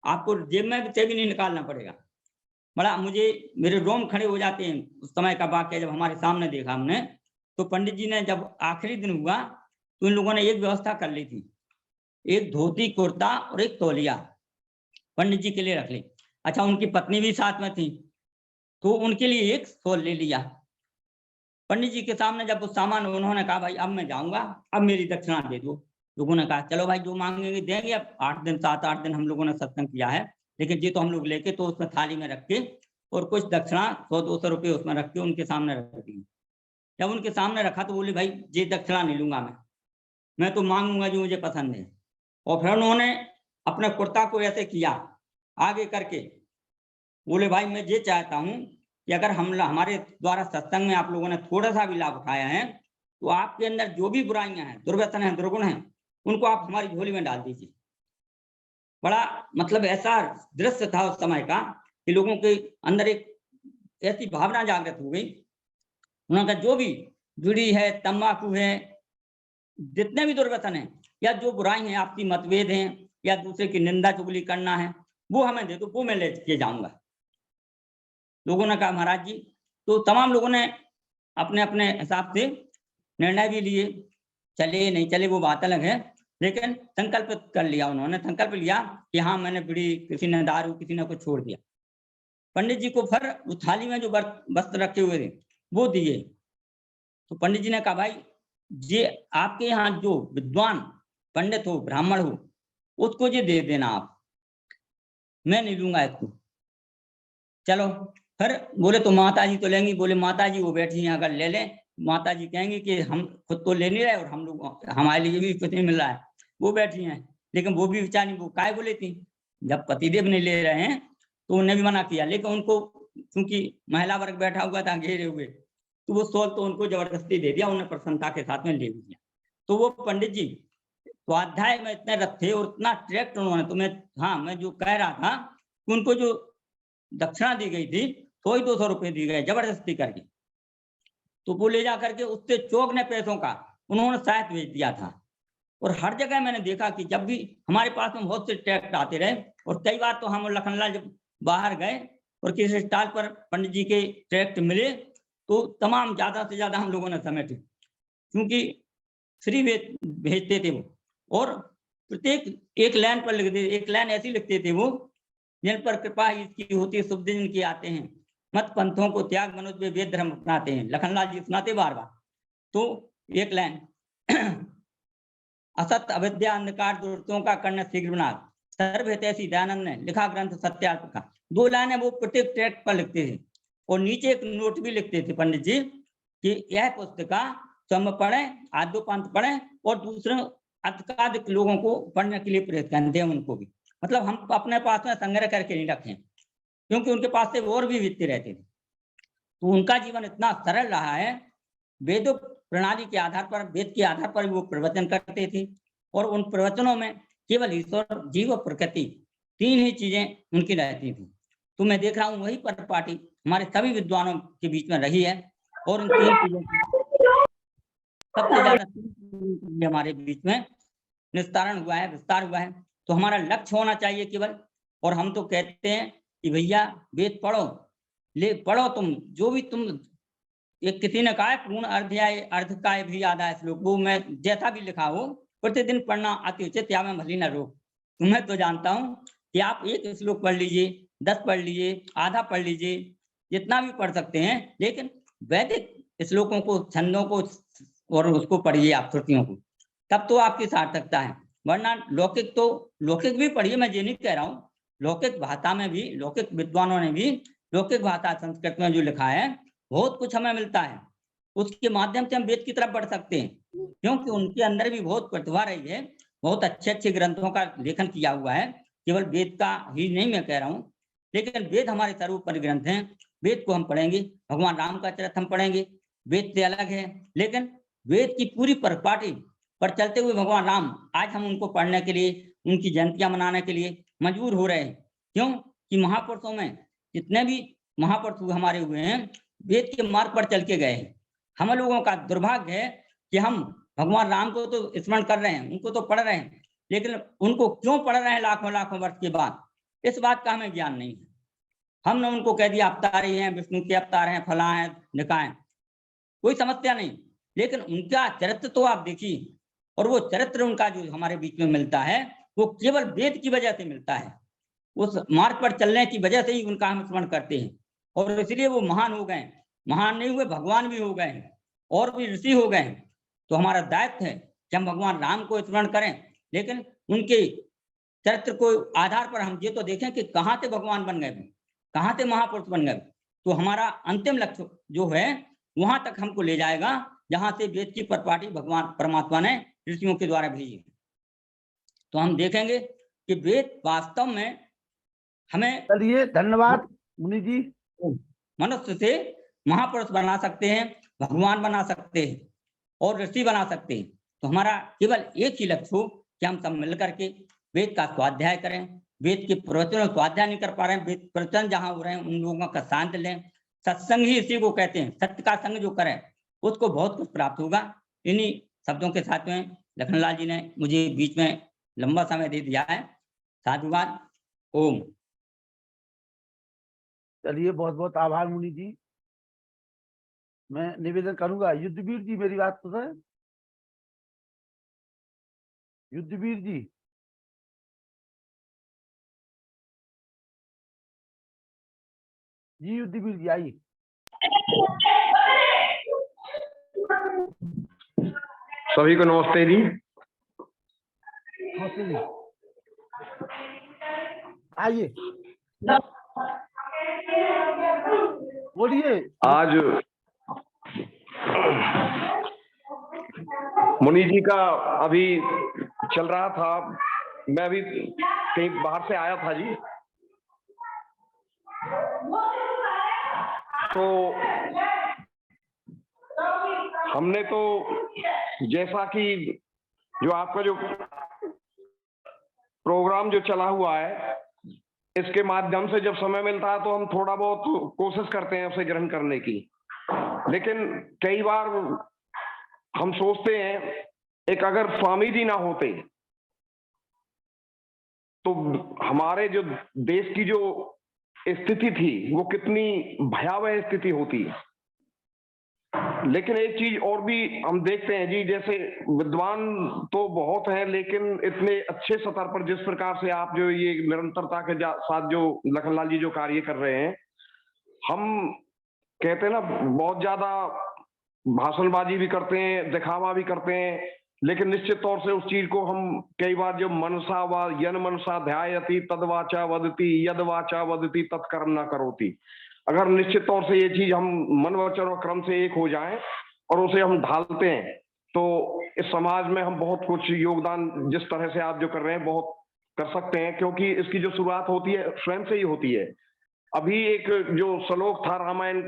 आपको जेब में से भी नहीं निकालना पड़ेगा। बड़ा मुझे, मेरे रोम खड़े हो जाते हैं उस समय का वाक्य जब हमारे सामने देखा हमने। तो पंडित जी ने जब आखिरी दिन हुआ तो इन लोगों ने एक व्यवस्था कर ली थी, एक धोती कुर्ता और एक तौलिया पंडित जी के लिए रख ली। अच्छा, उनकी पत्नी भी साथ में थी तो उनके लिए एक शॉल ले लिया। पंडित जी के सामने जब उस सामान, उन्होंने कहा भाई अब मैं जाऊंगा, अब मेरी दक्षिणा दे दो। लोगों ने कहा चलो भाई जो मांगेंगे देंगे। अब 8 दिन 7-8 दिन हम लोगों ने सत्संग किया है, लेकिन जी तो हम लोग लेके तो उसमें थाली में रख के और कुछ दक्षिणा 100-200 रुपये उसमें रख के उनके सामने रख दी। जब उनके सामने रखा तो बोले भाई ये दक्षिणा नहीं लूंगा मैं तो मांगूंगा जो मुझे पसंद है। और फिर उन्होंने अपने कुर्ता को ऐसे किया आगे करके, बोले भाई मैं ये चाहता हूं कि अगर हमारे द्वारा सत्संग में आप लोगों ने थोड़ा सा भी लाभ उठाया है तो आपके अंदर जो भी बुराइयां हैं, दुर्व्यसन है, दुर्गुण हैं, उनको आप हमारी झोली में डाल दीजिए। बड़ा मतलब ऐसा दृश्य था उस समय का कि लोगों के अंदर एक ऐसी भावना जागृत हो गई। उन्होंने कहा जो भी जुड़ी है, तंबाकू है, जितने भी दुर्व्यसन है या जो बुराई है, आपकी मतभेद है या दूसरे की निंदा चुगली करना है, वो हमें दे दो, वो मैं लेके जाऊंगा। लोगों ने कहा महाराज जी, तो तमाम लोगों ने अपने अपने हिसाब से निर्णय भी लिए, चले नहीं चले वो बात अलग है, लेकिन संकल्प कर लिया। उन्होंने संकल्प लिया कि हाँ मैंने बीड़ी, किसी ने दारू, किसी ने कुछ छोड़ दिया। पंडित जी को फिर उस थाली में जो वस्त्र रखे हुए थे वो दिए। तो पंडित जी ने कहा, भाई ये आपके यहाँ जो विद्वान पंडित हो, ब्राह्मण हो, उसको ये दे देना आप, मैं नहीं लूंगा इसको। चलो फिर बोले तो माता जी तो लेंगी। बोले माता जी वो बैठी हैं, अगर ले लें माता जी कहेंगी कि हम खुद तो ले नहीं रहे और हम लोग हमारे लिए भी कुछ नहीं मिल रहा है। वो बैठी हैं, लेकिन वो भी बेचारी वो काय बोले थी, जब पतिदेव नहीं ले रहे हैं तो उन्हें भी मना किया, लेकिन उनको क्योंकि महिला वर्ग बैठा हुआ था घेरे हुए, तो वो सोल तो उनको जबरदस्ती दे दिया, उन्हें प्रसन्नता के साथ में ले दिया। तो वो पंडित जी स्वाध्याय में इतने रथे और इतना ट्रैक्ट उन्होंने, तो मैं जो कह रहा था कि उनको जो दक्षिणा दी गई थी तो ही 200 रुपए दी गए जबरदस्ती करके। तो वो ले जा करके उससे चौगने पैसों का उन्होंने शायद भेज दिया था। और हर जगह मैंने देखा कि जब भी हमारे पास में बहुत से ट्रैक्ट आते रहे, और कई बार तो हम और लखनलाल जब बाहर गए और किसी स्टॉल पर पंडित जी के ट्रैक्ट मिले तो तमाम ज्यादा से ज्यादा हम लोगों ने समेटे, क्योंकि फ्री भेजते थे वो। और प्रत्येक एक लाइन पर लिखते, एक लाइन ऐसी लिखते थे वो, जिन पर कृपा इसकी होती शुभ दिन की आते हैं, मत पंथों को त्याग मनुष्य वे वेद धर्म अपनाते हैं। लखनलाल जी सुनाते बार बार। तो एक लाइन असत अविद्या अंधकार दुर्तों का कर्ण शीघ्र विनाश, सर्वहितैषी दयानंद ने लिखा ग्रंथ सत्यार्थ का। 2 लाइनें वो प्रत्येक ट्रैक्ट पर लिखते थे। और नीचे एक नोट भी लिखते थे पंडित जी कि यह पुस्तिका स्वयं पढ़े, आद्य पंथ पढ़े और दूसरे अधिकाधिक लोगों को पढ़ने के लिए प्रेरित करते हैं उनको भी। मतलब हम अपने पास में संग्रह करके नहीं रखें, क्योंकि उनके पास से और भी वित्त रहते थे। तो उनका जीवन इतना सरल रहा है, वेदों प्रणाली के आधार पर, वेद के आधार पर वो प्रवचन करते थे। और उन प्रवचनों में केवल ईश्वर, जीव और प्रकृति 3 ही चीजें उनकी रहती थी। तो मैं देख रहा हूँ वही परिपाटी हमारे सभी विद्वानों के बीच में रही है। और उन 3 चीजों की सबसे ज्यादा हमारे बीच में निस्तारण हुआ है, विस्तार हुआ है। तो हमारा लक्ष्य होना चाहिए केवल। और हम तो कहते हैं कि भैया वेद पढ़ो, पढ़ो तुम जो भी तुम, एक किसी ने कहा है पूर्ण अध्याय अर्ध का भी आधा श्लोक, वो मैं जैसा भी लिखा हो प्रतिदिन पढ़ना अति उचित, या मैं भली न रोक। तुम्हें तो जानता हूँ कि आप एक श्लोक पढ़ लीजिए, 10 पढ़ लीजिए, आधा पढ़ लीजिए, जितना भी पढ़ सकते हैं, लेकिन वैदिक श्लोकों को, छंदों को और उसको पढ़िए आप, श्रुतियों को, तब तो आपकी सार्थकता है। वरना लौकिक तो लौकिक भी पढ़िए, मैं ये नहीं कह रहा हूँ, लौकिक भाषा में भी, लौकिक विद्वानों ने भी लौकिक भाषा संस्कृत में जो लिखा है बहुत कुछ हमें मिलता है, उसके माध्यम से हम वेद की तरफ बढ़ सकते हैं, क्योंकि उनके अंदर भी बहुत प्रतिभा रही है, बहुत अच्छे अच्छे ग्रंथों का लेखन किया हुआ है। केवल वेद का ही नहीं मैं कह रहा हूँ, लेकिन वेद हमारे सर्वोपरि ग्रंथ हैं। वेद को हम पढ़ेंगे, भगवान राम का चरित्र हम पढ़ेंगे, वेद से अलग है, लेकिन वेद की पूरी परिपाटी पर चलते हुए भगवान राम आज हम उनको पढ़ने के लिए, उनकी जयंतियां मनाने के लिए मजबूर हो रहे हैं। क्यों कि महापुरुषों में जितने भी महापुरुष हमारे हुए हैं वेद के मार्ग पर चल के गए हैं। हम लोगों का दुर्भाग्य है कि हम भगवान राम को तो स्मरण कर रहे हैं, उनको तो पढ़ रहे हैं, लेकिन उनको क्यों पढ़ रहे हैं लाखों लाखों वर्ष के बाद, इस बात का हमें ज्ञान नहीं है। हमने उनको कह दिया अवतार ही हैं, विष्णु के अवतार हैं, फला हैं, निकाय, कोई समस्या नहीं, लेकिन उनका चरित्र तो आप देखिए। और वो चरित्र उनका जो हमारे बीच में मिलता है वो केवल वेद की वजह से मिलता है, उस मार्ग पर चलने की वजह से ही उनका हम स्मरण करते हैं। और इसलिए वो महान हो गए, महान नहीं हुए भगवान भी हो गए हैं और भी ऋषि हो गए हैं। तो हमारा दायित्व है कि हम भगवान राम को स्मरण करें, लेकिन उनके चरित्र को आधार पर हम ये तो देखें कि कहाँ से भगवान बन गए, कहाँ से महापुरुष बन गए। तो हमारा अंतिम लक्ष्य जो है वहां तक हमको ले जाएगा जहां से वेद की परिपाटी भगवान परमात्मा ने ऋषियों के द्वारा भेजी। तो हम देखेंगे कि वेद वास्तव में हमें, चलिए धन्यवाद मुनि जी। मनुष्य से महापुरुष बना सकते हैं, भगवान बना सकते हैं और ऋषि बना सकते हैं। तो हमारा केवल एक ही लक्ष्य हो कि हम सब मिलकर के वेद का स्वाध्याय करें, वेद के प्रवचनों स्वाध्याय नहीं कर पा रहे हैं, वेद प्रवचन जहां हो रहे हैं उन लोगों का शांत लें। सत्संग ही इसी को कहते हैं, सत्य का संग जो करे उसको बहुत कुछ प्राप्त होगा। इन्हीं शब्दों के साथ में लखनलाल जी ने मुझे बीच में लंबा समय दे दिया है। साधुवाद। ओम। चलिए बहुत बहुत आभार मुनि जी। मैं निवेदन करूंगा, युद्धवीर जी मेरी बात तो सुने। युद्धवीर जी, जी युद्धवीर जी आइए। सभी को नमस्ते जी। नमस्ते जी, आइए बोलिए। आज मुनि जी का अभी चल रहा था, मैं अभी कहीं बाहर से आया था जी, तो हमने तो जैसा कि जो आपका जो प्रोग्राम जो चला हुआ है, इसके माध्यम से जब समय मिलता है तो हम थोड़ा बहुत कोशिश करते हैं उसे ग्रहण करने की, लेकिन कई बार हम सोचते हैं एक अगर स्वामी जी ना होते तो हमारे जो देश की जो स्थिति थी वो कितनी भयावह स्थिति होती। लेकिन एक चीज और भी हम देखते हैं जी, जैसे विद्वान तो बहुत हैं, लेकिन इतने अच्छे स्तर पर जिस प्रकार से आप जो ये निरंतरता के साथ जो लखनलाल जी जो कार्य कर रहे हैं, हम कहते हैं ना बहुत ज्यादा भाषणबाजी भी करते हैं, दिखावा भी करते हैं, लेकिन निश्चित तौर से उस चीज को हम कई बार जो मनसा व यन मनसा ध्यायति तदवाचा वदति यद वाचा वदति तत्कर्म न करोति, अगर निश्चित तौर से ये चीज हम मन वचन और क्रम से एक हो जाएं और उसे हम ढालते हैं तो इस समाज में हम बहुत कुछ योगदान जिस तरह से आप जो कर रहे हैं बहुत कर सकते हैं, क्योंकि इसकी जो शुरुआत होती है स्वयं से ही होती है। अभी एक जो श्लोक था रामायण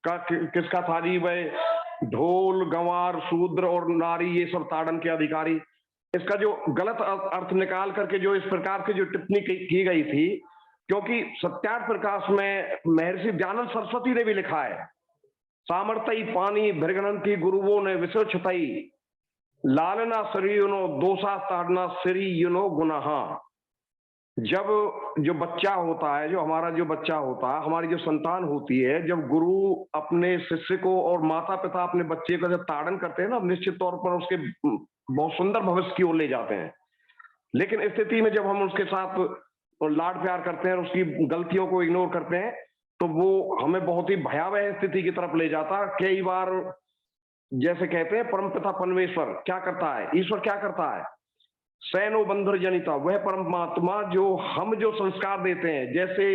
का किसका था जी, वह ढोल गंवार शूद्र और नारी ये सब ताड़न के अधिकारी, इसका जो गलत अर्थ निकाल करके जो इस प्रकार की जो टिप्पणी की गई थी, क्योंकि सत्यार्थ प्रकाश में महर्षि दयानंद सरस्वती ने भी लिखा है, सामर्थ्य पानी भृगनंती गुरुवों ने विश्व छतई लालना शरीनो दोषा ताड़ना शरी युनो गुनाहा। जब जो बच्चा होता है, जो हमारा जो बच्चा होता है, हमारी जो संतान होती है, जब गुरु अपने शिष्य को और माता पिता अपने बच्चे को जब ताड़न करते हैं ना, निश्चित तौर पर उसके बहुत सुंदर भविष्य की ओर ले जाते हैं। लेकिन स्थिति में जब हम उसके साथ लाड प्यार करते हैं और उसकी गलतियों को इग्नोर करते हैं तो वो हमें बहुत ही भयावह स्थिति की तरफ ले जाता है। कई बार जैसे कहते हैं परमपिता परमेश्वर क्या करता है, ईश्वर क्या करता है, सैनो बंधुर जनिता, वह परमात्मा जो हम जो संस्कार देते हैं, जैसे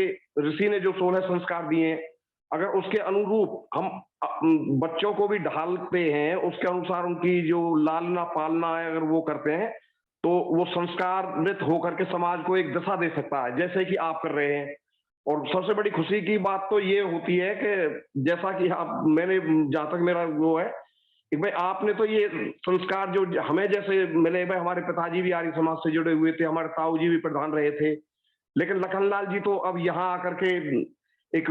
ऋषि ने जो 16 संस्कार दिए, अगर उसके अनुरूप हम बच्चों को भी ढालते हैं, उसके अनुसार उनकी जो लालना पालना है अगर वो करते हैं तो वो संस्कारित होकर के समाज को एक दिशा दे सकता है, जैसे कि आप कर रहे हैं। और सबसे बड़ी खुशी की बात तो ये होती है कि जैसा कि आप, मैंने जहां तक मेरा वो है भाई, आपने तो ये संस्कार जो हमें जैसे मिले, भाई हमारे पिताजी भी आर्य समाज से जुड़े हुए थे, हमारे ताऊ जी भी प्रधान रहे थे, लेकिन लखनलाल जी तो अब यहाँ आकर के एक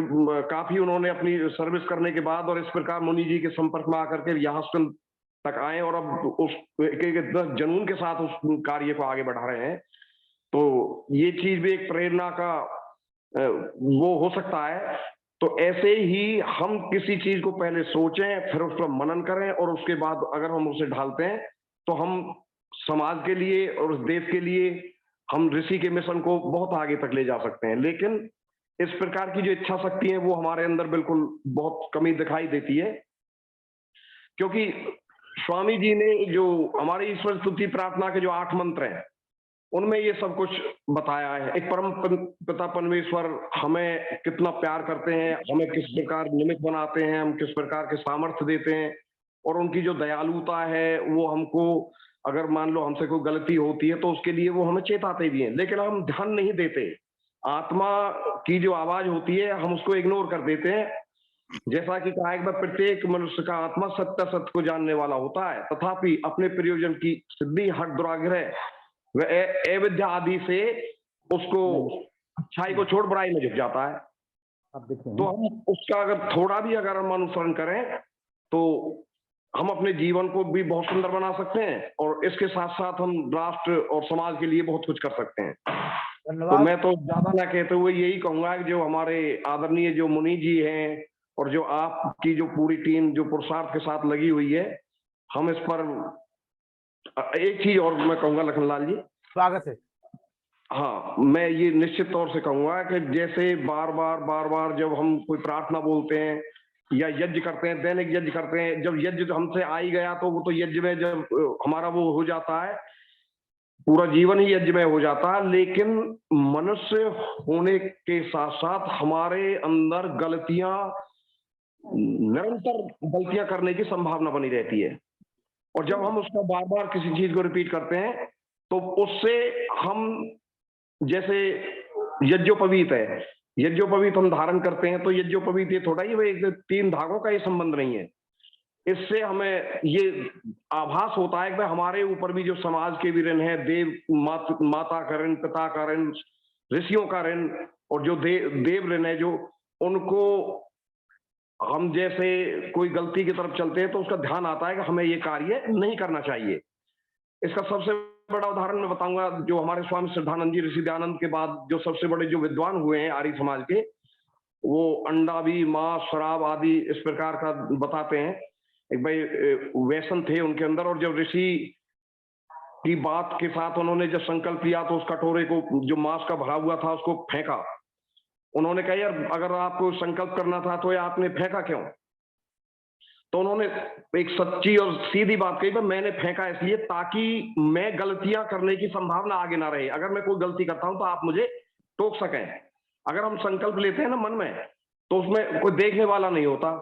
काफी उन्होंने अपनी सर्विस करने के बाद और इस प्रकार मुनि जी के संपर्क में आकर के यहाँ तक आए और अब उस एक जनून के साथ उस कार्य को आगे बढ़ा रहे हैं। तो ये चीज भी एक प्रेरणा का वो हो सकता है। तो ऐसे ही हम किसी चीज को पहले सोचें, फिर उस पर मनन करें और उसके बाद अगर हम उसे ढालते हैं तो हम समाज के लिए और उस देश के लिए हम ऋषि के मिशन को बहुत आगे तक ले जा सकते हैं। लेकिन इस प्रकार की जो इच्छा शक्ति है वो हमारे अंदर बिल्कुल बहुत कमी दिखाई देती है, क्योंकि स्वामी जी ने जो हमारी ईश्वर स्तुति प्रार्थना के जो 8 मंत्र हैं उनमें ये सब कुछ बताया है। एक परम पिता परमेश्वर हमें कितना प्यार करते हैं, हमें किस प्रकार निमित्त बनाते हैं, हम किस प्रकार के सामर्थ्य देते हैं, और उनकी जो दयालुता है वो हमको अगर मान लो हमसे कोई गलती होती है तो उसके लिए वो हमें चेताते भी हैं, लेकिन हम ध्यान नहीं देते। आत्मा की जो आवाज होती है हम उसको इग्नोर कर देते हैं। जैसा कि कहा एक बार, प्रत्येक मनुष्य का आत्मा सत्य सत्य को जानने वाला होता है, तथापि अपने प्रयोजन की सिद्धि हट दुराग्रह वह अविद्या आदि से उसको अच्छाई को छोड़ बुराई में झुक जाता है। तो हम उसका अगर थोड़ा भी अगर हम अनुसरण करें तो हम अपने जीवन को भी बहुत सुंदर बना सकते हैं और इसके साथ साथ हम राष्ट्र और समाज के लिए बहुत कुछ कर सकते हैं। तो मैं तो ज्यादा ना कहते हुए यही कहूंगा कि जो हमारे आदरणीय जो मुनि जी हैं और जो आपकी जो पूरी टीम जो पुरुषार्थ के साथ लगी हुई है, हम इस पर एक चीज और मैं कहूंगा लखनलाल जी, स्वागत है। हाँ, मैं ये निश्चित तौर से कहूंगा कि जैसे बार बार जब हम कोई प्रार्थना बोलते हैं या यज्ञ करते हैं, दैनिक यज्ञ करते हैं, जब यज्ञ तो हमसे आ ही गया तो वो तो यज्ञ में जब हमारा वो हो जाता है, पूरा जीवन ही यज्ञ में हो जाता है। लेकिन मनुष्य होने के साथ साथ हमारे अंदर गलतियां, निरंतर गलतियां करने की संभावना बनी रहती है, और जब हम उसका बार बार किसी चीज को रिपीट करते हैं तो उससे हम, जैसे यज्ञोपवीत है, यज्ञोपवीत हम धारण करते हैं तो यज्ञोपवीत ये थोड़ा ही भाई 3 धागों का ये संबंध नहीं है। इससे हमें ये आभास होता है कि हमारे ऊपर भी जो समाज के भी ऋण है, देव माता का ऋण, पिता का ऋण, ऋषियों का ऋण, और जो देव ऋण है, जो उनको हम जैसे कोई गलती की तरफ चलते हैं तो उसका ध्यान आता है कि हमें ये कार्य नहीं करना चाहिए। इसका सबसे बड़ा उदाहरण मैं बताऊंगा, जो हमारे स्वामी श्रद्धानंद जी ऋषि दयानंद के बाद जो सबसे बड़े जो विद्वान हुए हैं आर्य समाज के, वो अंडा भी, मांस, शराब आदि इस प्रकार का बताते हैं। एक भाई व्यसन थे उनके अंदर, और जब ऋषि की बात के साथ उन्होंने जब संकल्प लिया तो उस कटोरे को जो मांस का भरा हुआ था उसको फेंका। उन्होंने कहा, यार अगर आपको संकल्प करना था तो ये आपने फेंका क्यों? तो उन्होंने एक सच्ची और सीधी बात कही, मैंने फेंका इसलिए ताकि मैं गलतियां करने की संभावना आगे ना रहे। अगर मैं कोई गलती करता हूं तो आप मुझे टोक सकें। अगर हम संकल्प लेते हैं ना मन में, तो उसमें कोई देखने वाला नहीं होता।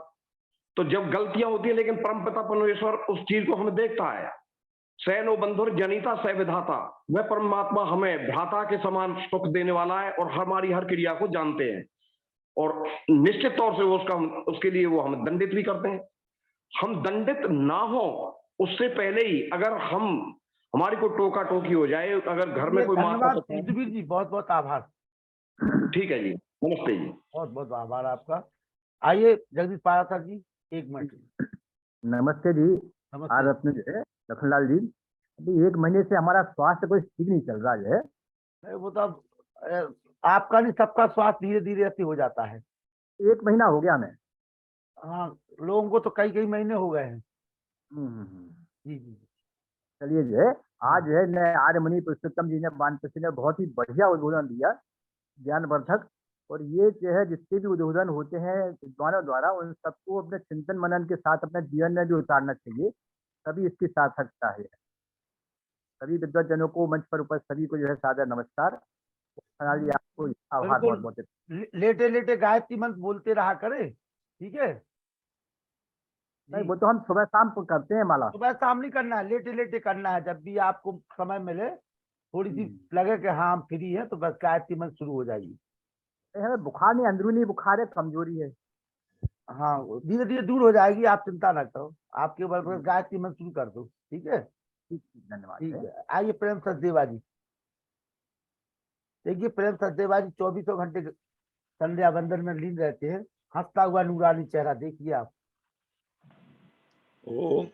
तो जब गलतियां होती है, लेकिन परमपिता परमेश्वर उस चीज को हमें देखता है। सैनो बंधुर जनिता सह विधाता, वह परमात्मा हमें भ्राता के समान सुख देने वाला है और हमारी हर क्रिया को जानते हैं, और निश्चित तौर से वो उसके लिए वो हमें दंडित भी करते हैं। हम दंडित ना हो उससे पहले ही अगर हमारी कोई टोका टोकी हो जाए, अगर घर में कोई धन्यवाद युद्धवीर जी, बहुत बहुत आभार। ठीक है जी, नमस्ते जी। बहुत बहुत आभार आपका। आइए जगदीश पारासर जी, 1 मिनट। नमस्ते जी। नमस्ते। आज अपने जो है लखनलाल जी, अभी 1 महीने से हमारा स्वास्थ्य कोई ठीक नहीं चल रहा है। नहीं, वो तो आपका नहीं, सबका स्वास्थ्य धीरे धीरे ऐसे हो जाता है। 1 महीना हो गया हमें। हाँ, लोगों को तो कई महीने हो गए हैं। जी जी। चलिए जो है, आज जो है ने आर्यमुनि पुरुषोत्तम जी ने वानप्रस्थी ने बहुत ही बढ़िया उद्बोधन दिया, ज्ञानवर्धक। और ये जो है जितने भी उद्बोधन होते हैं विद्वानों द्वारा, उन सबको अपने चिंतन मनन के साथ अपने जीवन में भी उतारना चाहिए, तभी इसकी सार्थकता है। सभी विद्वजनों को मंच पर उपस्थित सभी को जो है सादर नमस्कार। जी आपको आभार बहुत बहुत। लेटे लेटे गायत्री मंत्र बोलते रहा करे, ठीक है? नहीं, वो तो हम सुबह शाम को करते हैं माला। सुबह शाम नहीं करना है, लेटे लेटे करना है। जब भी आपको समय मिले, थोड़ी सी लगे कि हाँ हम फ्री है, तो बस गायत्री मंत्र शुरू हो जाएगी। हमें बुखार नहीं, अंदरूनी बुखार है, कमजोरी है। हाँ, धीरे धीरे दूर हो जाएगी, आप चिंता न करो। आपके ऊपर बस गायत्री मंत्र शुरू कर दो, ठीक है? धन्यवाद। ठीक है। आइए प्रेम सचदेवा जी। देखिए प्रेम सचदेवा जी 24 घंटे संध्या वंदन में लीन रहते हैं। हंसता हुआ नूरानी चेहरा देखिए आप। ओम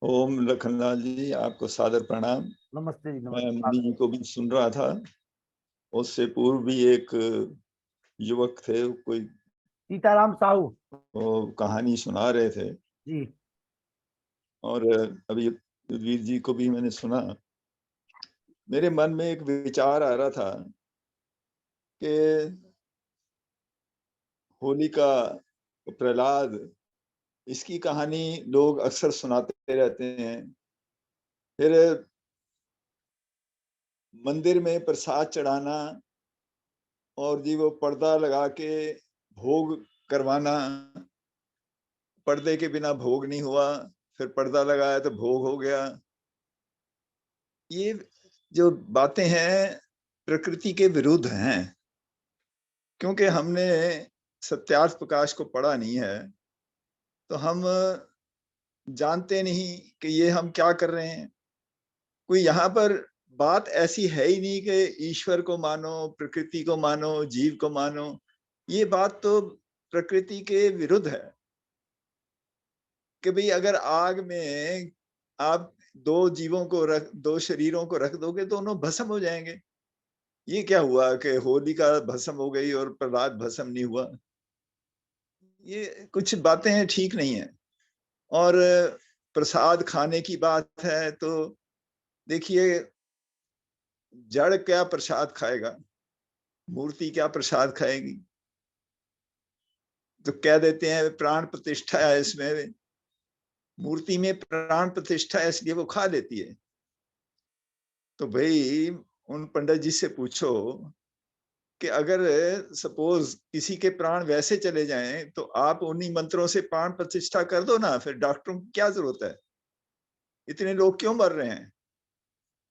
ओम लखनलाल जी, आपको सादर प्रणाम। नमस्ते जी। मैं मुनि जी को भी सुन रहा था, उससे पूर्व भी एक युवक थे, कोई सीताराम साहू, वो कहानी सुना रहे थे जी। और अभी वीर जी को भी मैंने सुना। मेरे मन में एक विचार आ रहा था कि होलिका, प्रहलाद, इसकी कहानी लोग अक्सर सुनाते रहते हैं। फिर मंदिर में प्रसाद चढ़ाना और जी वो पर्दा लगा के भोग करवाना, पर्दे के बिना भोग नहीं हुआ, फिर पर्दा लगाया तो भोग हो गया। ये जो बातें हैं प्रकृति के विरुद्ध हैं, क्योंकि हमने सत्यार्थ प्रकाश को पढ़ा नहीं है, तो हम जानते नहीं कि ये हम क्या कर रहे हैं। कोई यहाँ पर बात ऐसी है ही नहीं कि ईश्वर को मानो, प्रकृति को मानो, जीव को मानो। ये बात तो प्रकृति के विरुद्ध है कि भाई अगर आग में आप 2 शरीरों को रख दोगे, दोनों भस्म हो जाएंगे। ये क्या हुआ कि होलिका भस्म हो गई और प्रहलाद भस्म नहीं हुआ? ये कुछ बातें ठीक नहीं है। और प्रसाद खाने की बात है तो देखिए, जड़ क्या प्रसाद खाएगा, मूर्ति क्या प्रसाद खाएगी। तो कह देते हैं प्राण प्रतिष्ठा है इसमें, मूर्ति में प्राण प्रतिष्ठा है इसलिए वो खा लेती है। तो भाई उन पंडित जी से पूछो कि अगर सपोज किसी के प्राण वैसे चले जाएं तो आप उन्हीं मंत्रों से प्राण प्रतिष्ठा कर दो ना, फिर डॉक्टरों की क्या जरूरत है, इतने लोग क्यों मर रहे हैं।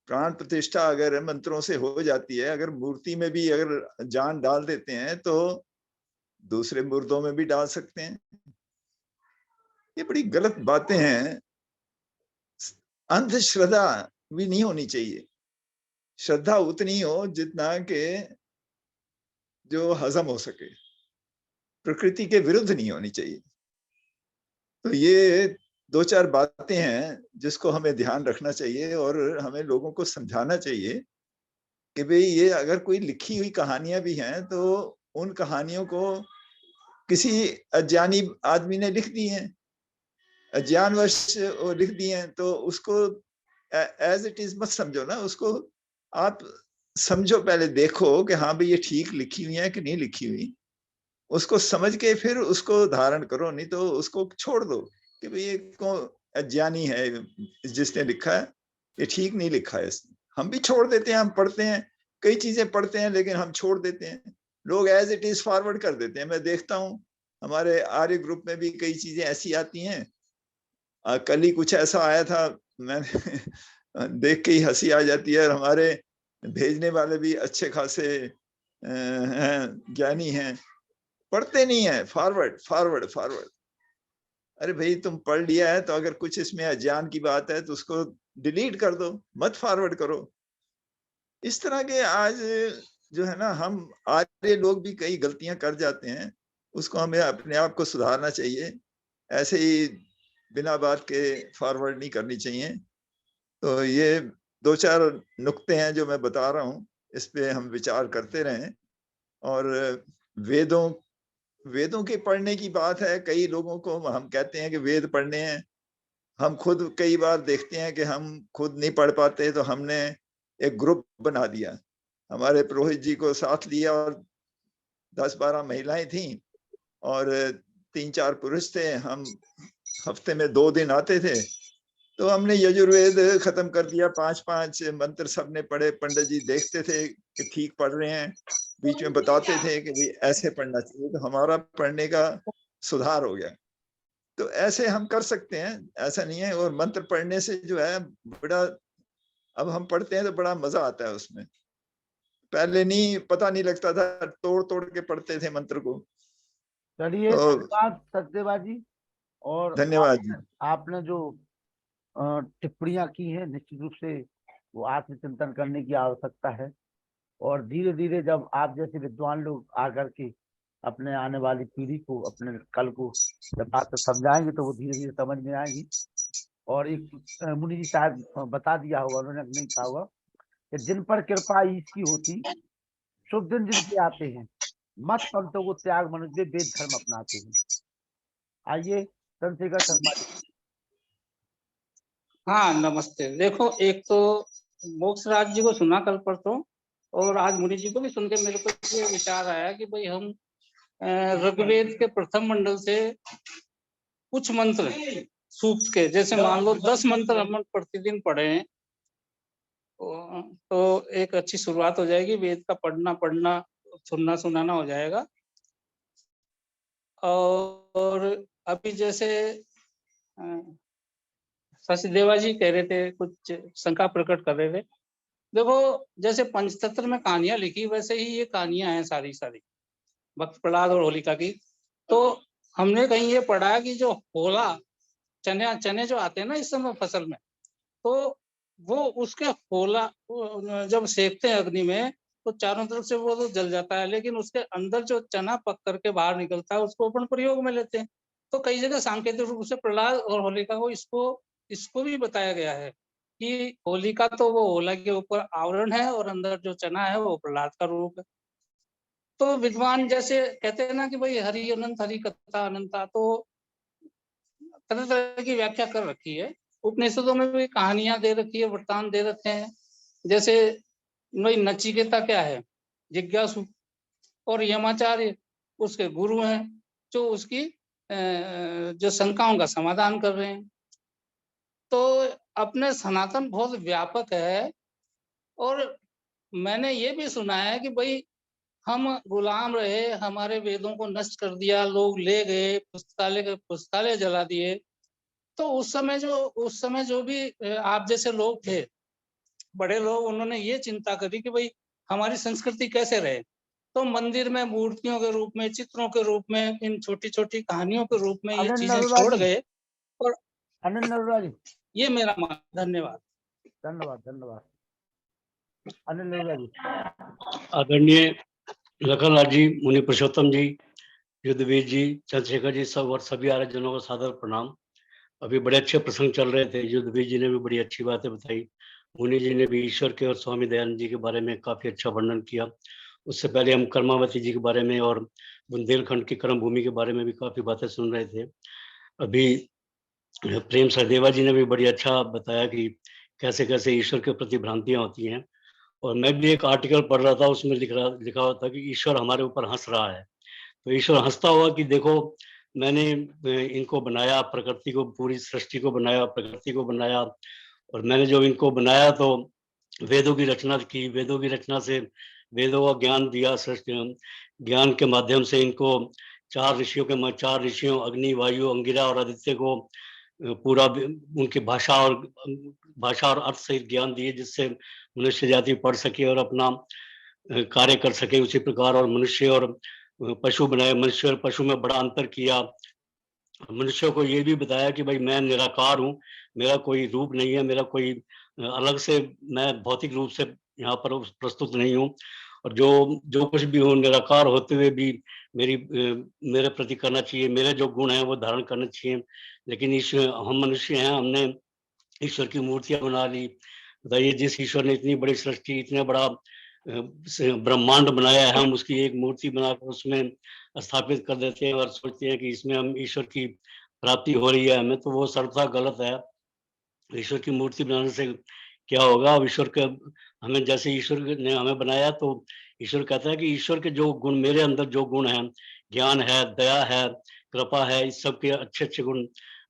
प्राण प्रतिष्ठा अगर मंत्रों से हो जाती है, अगर मूर्ति में भी अगर जान डाल देते हैं तो दूसरे मुर्दों में भी डाल सकते हैं। ये बड़ी गलत बातें हैं। अंधश्रद्धा भी नहीं होनी चाहिए, श्रद्धा उतनी हो जितना के जो हजम हो सके, प्रकृति के विरुद्ध नहीं होनी चाहिए। तो ये दो चार बातें हैं जिसको हमें ध्यान रखना चाहिए और हमें लोगों को समझाना चाहिए कि भाई ये अगर कोई लिखी हुई कहानियां भी हैं तो उन कहानियों को किसी अज्ञानी आदमी ने लिख दी हैं, अज्ञानवश वो लिख दी हैं, तो उसको एज इट इज मत समझो ना, उसको आप समझो, पहले देखो कि हाँ भाई ये ठीक लिखी हुई है कि नहीं लिखी हुई, उसको समझ के फिर उसको धारण करो, नहीं तो उसको छोड़ दो कि भाई ये कौन अज्ञानी है जिसने लिखा है, ये ठीक नहीं लिखा है इसने। हम भी छोड़ देते हैं, हम पढ़ते हैं, कई चीजें पढ़ते हैं लेकिन हम छोड़ देते हैं, लोग एज इट इज फॉरवर्ड कर देते हैं। मैं देखता हूँ हमारे आर्य ग्रुप में भी कई चीजें ऐसी आती हैं। कल ही कुछ ऐसा आया था, मैंने देख के ही हंसी आ जाती है। और हमारे भेजने वाले भी अच्छे खासे ज्ञानी हैं, पढ़ते नहीं है, फॉरवर्ड फॉरवर्ड फॉरवर्ड। अरे भाई तुम पढ़ लिया है तो अगर कुछ इसमें अज्ञान की बात है तो उसको डिलीट कर दो, मत फॉरवर्ड करो। इस तरह के आज जो है ना, हम आर्य लोग भी कई गलतियां कर जाते हैं, उसको हमें अपने आप को सुधारना चाहिए, ऐसे ही बिना बात के फॉरवर्ड नहीं करनी चाहिए। तो ये दो चार नुक्ते हैं जो मैं बता रहा हूँ, इस पे हम विचार करते रहें। और वेदों के पढ़ने की बात है, कई लोगों को हम कहते हैं कि वेद पढ़ने हैं, हम खुद कई बार देखते हैं कि हम खुद नहीं पढ़ पाते, तो हमने एक ग्रुप बना दिया, हमारे पुरोहित जी को साथ लिया और 10-12 महिलाएं थीं और 3-4 पुरुष थे। हम हफ्ते में 2 दिन आते थे, तो हमने यजुर्वेद खत्म कर दिया, 5-5 मंत्र सबने पढ़े। पंडित जी देखते थे कि ठीक पढ़ रहे हैं, बीच में बताते थे कि भाई ऐसे पढ़ना चाहिए, तो हमारा पढ़ने का सुधार हो गया। तो ऐसे हम कर सकते हैं, ऐसा नहीं है। और मंत्र पढ़ने से जो है बड़ा, अब हम पढ़ते हैं तो बड़ा मजा आता है उसमें, पहले नहीं पता नहीं लगता था, तोड़ तोड़ के पढ़ते थे मंत्र को। चलिए तो धन्यवाद सत्यदेवा जी। और धन्यवाद जी। आपने जो टिप्पणियां की हैं, निश्चित रूप से वो आत्मचिंतन करने की आवश्यकता है। और धीरे धीरे जब आप जैसे विद्वान लोग आकर के अपने आने वाली पीढ़ी को, अपने कल को जब बात समझाएंगे तो वो धीरे धीरे समझ में आएगी। और एक मुनि जी शायद बता दिया होगा, उन्होंने नहीं कहा होगा कि जिन पर कृपा ईश की होती, शुभ दिन जिनके आते हैं, मत पंथों को त्याग मनुष्य वेद धर्म अपनाते हैं। आइए चंद्रशेखर शर्मा जी। हाँ नमस्ते। देखो, एक तो मोक्ष राज जी को सुना कल परसों, और आज मुनि जी को भी सुन के मेरे को ये विचार आया कि भाई हम ऋग्वेद के प्रथम मंडल से कुछ मंत्र सूक्त के, जैसे मान लो 10 मंत्र हम प्रतिदिन पढ़े हैं, तो एक अच्छी शुरुआत हो जाएगी, वेद का पढ़ना सुनना सुनाना हो जाएगा। और अभी जैसे शशिदेवा जी कह रहे थे, कुछ शंका प्रकट कर रहे थे। देखो, जैसे पंचतंत्र में कहानियां लिखी, वैसे ही ये कहानियां हैं सारी भक्त प्रहलाद और होलिका की। तो हमने कहीं ये पढ़ा कि जो होला चने जो आते हैं ना इस समय फसल में, तो वो उसके होला जब सेकते हैं अग्नि में तो चारों तरफ से वो तो जल जाता है, लेकिन उसके अंदर जो चना पक करके बाहर निकलता है उसको अपन प्रयोग में लेते हैं। तो कई जगह सांकेतिक रूप से प्रहलाद और होलिका को इसको भी बताया गया है कि होलिका तो वो होला के ऊपर आवरण है और अंदर जो चना है वो प्रहलाद का रूप है। तो विद्वान जैसे कहते हैं ना कि भाई हरि अनंत, हरि कथा अनंता, तो तरह तरह की व्याख्या कर रखी है। उपनिषदों में भी कहानियां दे रखी है, वृत्तांत दे रखे हैं। जैसे भाई नचिकेता क्या है? जिज्ञासु। और यमाचार्य उसके गुरु हैं, जो उसकी जो शंकाओं का समाधान कर रहे हैं। तो अपने सनातन बहुत व्यापक है। और मैंने ये भी सुना है कि भाई हम गुलाम रहे, हमारे वेदों को नष्ट कर दिया, लोग ले गए, पुस्तकालय जला दिए। तो उस समय जो भी आप जैसे लोग थे, बड़े लोग, उन्होंने ये चिंता करी कि भाई हमारी संस्कृति कैसे रहे। तो मंदिर में मूर्तियों के रूप में, चित्रों के रूप में, इन छोटी छोटी कहानियों के रूप में ये अनिल चीजें नरोला छोड़ जी, गए। और अनिल नरोला जी, ये मेरा मान। धन्यवाद। धन्यवाद धन्यवाद। अनिल नरोला जी। आदरणीय लखनलाल जी, मुनि पुरुषोत्तम जी, युद्धवीर जी, चंद्रशेखर जी, सब और सभी आयोजनों को सादर प्रणाम। अभी बड़े अच्छे प्रसंग चल रहे थे। युद्धवीर जी ने भी बड़ी अच्छी बातें बताई। मुनि जी ने भी ईश्वर के और स्वामी दयानंद जी के बारे में काफी अच्छा वर्णन किया। उससे पहले हम कर्मावती जी के बारे में और बुंदेलखंड की कर्म भूमि के बारे में भी काफी बातें सुन रहे थे। अभी प्रेम सहदेवा जी ने भी बड़ी अच्छा बताया कि कैसे कैसे ईश्वर के प्रति भ्रांतियां होती हैं। और मैं भी एक आर्टिकल पढ़ रहा था, उसमें लिखा हुआ था कि ईश्वर हमारे ऊपर हंस रहा है। तो ईश्वर हंसता हुआ कि देखो, मैंने इनको बनाया, प्रकृति को, पूरी सृष्टि को बनाया, प्रकृति को बनाया, और मैंने जो इनको बनाया तो वेदों की रचना की, वेदों की रचना से वेदों का ज्ञान दिया, सृष्टि ज्ञान के माध्यम से इनको चार ऋषियों अग्नि, वायु, अंगिरा और आदित्य को पूरा उनकी भाषा और अर्थ सहित ज्ञान दिए, जिससे मनुष्य जाति पढ़ सके और अपना कार्य कर सके। उसी प्रकार और मनुष्य और पशु बनाए, मनुष्य और पशु में बड़ा अंतर किया। मनुष्य को ये भी बताया कि भाई मैं निराकार हूँ, मेरा कोई रूप नहीं है, मेरा कोई अलग से, मैं भौतिक रूप से यहाँ पर प्रस्तुत नहीं हूँ, और जो कुछ भी हूँ निराकार होते हुए भी मेरे प्रति करना चाहिए, मेरे जो गुण हैं वो धारण करने चाहिए। लेकिन हम मनुष्य हैं, हमने ईश्वर की मूर्तियां बना ली। बताइए, जिस ईश्वर ने इतनी बड़ी सृष्टि, इतना बड़ा ब्रह्मांड बनाया है, हम उसकी एक मूर्ति बनाकर उसमें स्थापित कर देते हैं और सोचते हैं कि इसमें हम ईश्वर की प्राप्ति हो रही है हमें, तो वो सर्वथा गलत है। ईश्वर की मूर्ति बनाने से क्या होगा? अब ईश्वर का, हमें जैसे ईश्वर ने हमें बनाया, तो ईश्वर कहता है कि ईश्वर के जो गुण, मेरे अंदर जो गुण हैं, ज्ञान है, दया है, कृपा है, इस सब के अच्छे अच्छे गुण,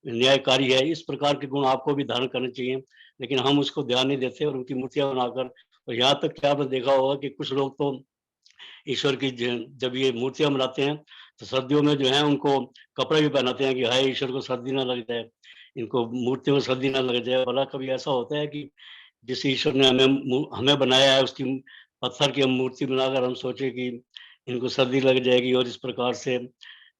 न्यायकारी है, इस प्रकार के गुण आपको भी धारण करने चाहिए। लेकिन हम उसको ध्यान नहीं देते और उनकी मूर्तियां बनाकर, और यहाँ तक क्या आपने देखा होगा कि कुछ लोग तो ईश्वर की जब ये मूर्तियां बनाते हैं तो सर्दियों में जो है उनको कपड़े भी पहनाते हैं कि हाय ईश्वर को सर्दी ना लग जाए, इनको मूर्तियों में सर्दी ना लग जाए। भला कभी ऐसा होता है कि जिस ईश्वर ने हमें बनाया है, उसकी पत्थर की हम मूर्ति बनाकर हम सोचे कि इनको सर्दी लग जाएगी, और इस प्रकार से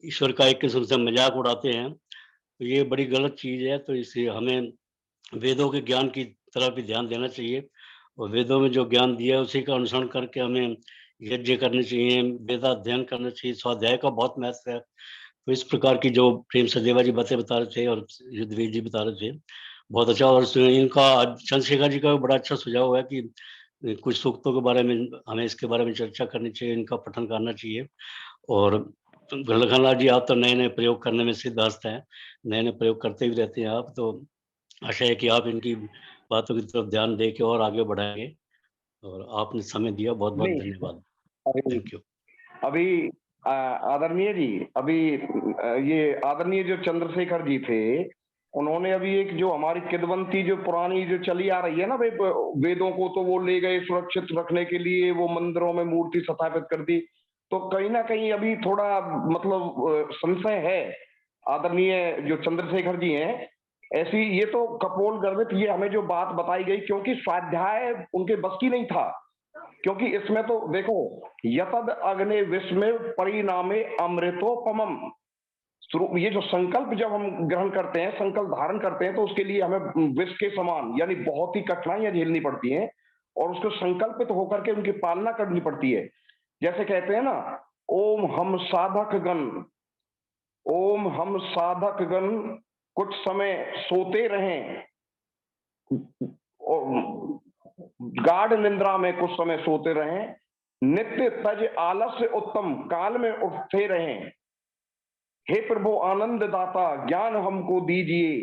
ईश्वर का एक किस्म से मजाक उड़ाते हैं। तो ये बड़ी गलत चीज है। तो इसलिए हमें वेदों के ज्ञान की तरफ भी ध्यान देना चाहिए, और वेदों में जो ज्ञान दिया है उसी का अनुसरण करके हमें यज्ञ करने चाहिए, वेदाध्ययन करना चाहिए। स्वाध्याय का बहुत महत्व है। तो इस प्रकार की जो प्रेम सदेवा जी बातें बता रहे थे और युद्धवीर जी बता रहे थे, बहुत अच्छा। और इनका चंद्रशेखर जी का बड़ा अच्छा सुझाव है कि कुछ सूक्तों के बारे में हमें इसके बारे में चर्चा करनी चाहिए, इनका पठन करना चाहिए। और लखनलाल जी, आप तो नए नए प्रयोग करने में सिद्धहस्त हैं, नए नए प्रयोग करते भी रहते हैं आप, तो आशा है कि आप इनकी बातों की तरफ ध्यान दे के और आगे बढ़ाएंगे। और आपने समय दिया, बहुत बहुत नहीं, धन्यवाद। अभी थैंक यू। अभी आदरणीय जी, अभी ये आदरणीय जो चंद्रशेखर जी थे, उन्होंने अभी एक जो हमारी किदवंती जो पुरानी जो चली आ रही है ना, वेदों को तो वो ले गए सुरक्षित रखने के लिए, वो मंदिरों में मूर्ति स्थापित कर दी। तो कहीं ना कहीं अभी थोड़ा मतलब संशय है। आदरणीय जो चंद्रशेखर जी हैं, ऐसी ये तो कपोल गर्भित ये हमें जो बात बताई गई, क्योंकि स्वाध्याय उनके बस की नहीं था। क्योंकि इसमें तो देखो, यतद अग्ने विस्मय परिणामे अमृतोपमम, ये जो संकल्प जब हम ग्रहण करते हैं, संकल्प धारण करते हैं, तो उसके लिए हमें विष के समान यानी बहुत ही कठिनाइयां झेलनी पड़ती हैं, और उसको संकल्पित होकर के उनकी पालना करनी पड़ती है। जैसे कहते हैं ना, ओम हम साधक गण, ओम हम साधक गण कुछ समय सोते रहें, और गाढ़ निंद्रा में कुछ समय सोते रहें, नित्य तज आलस्य उत्तम काल में उठते रहें। हे प्रभु आनंद दाता ज्ञान हमको दीजिए,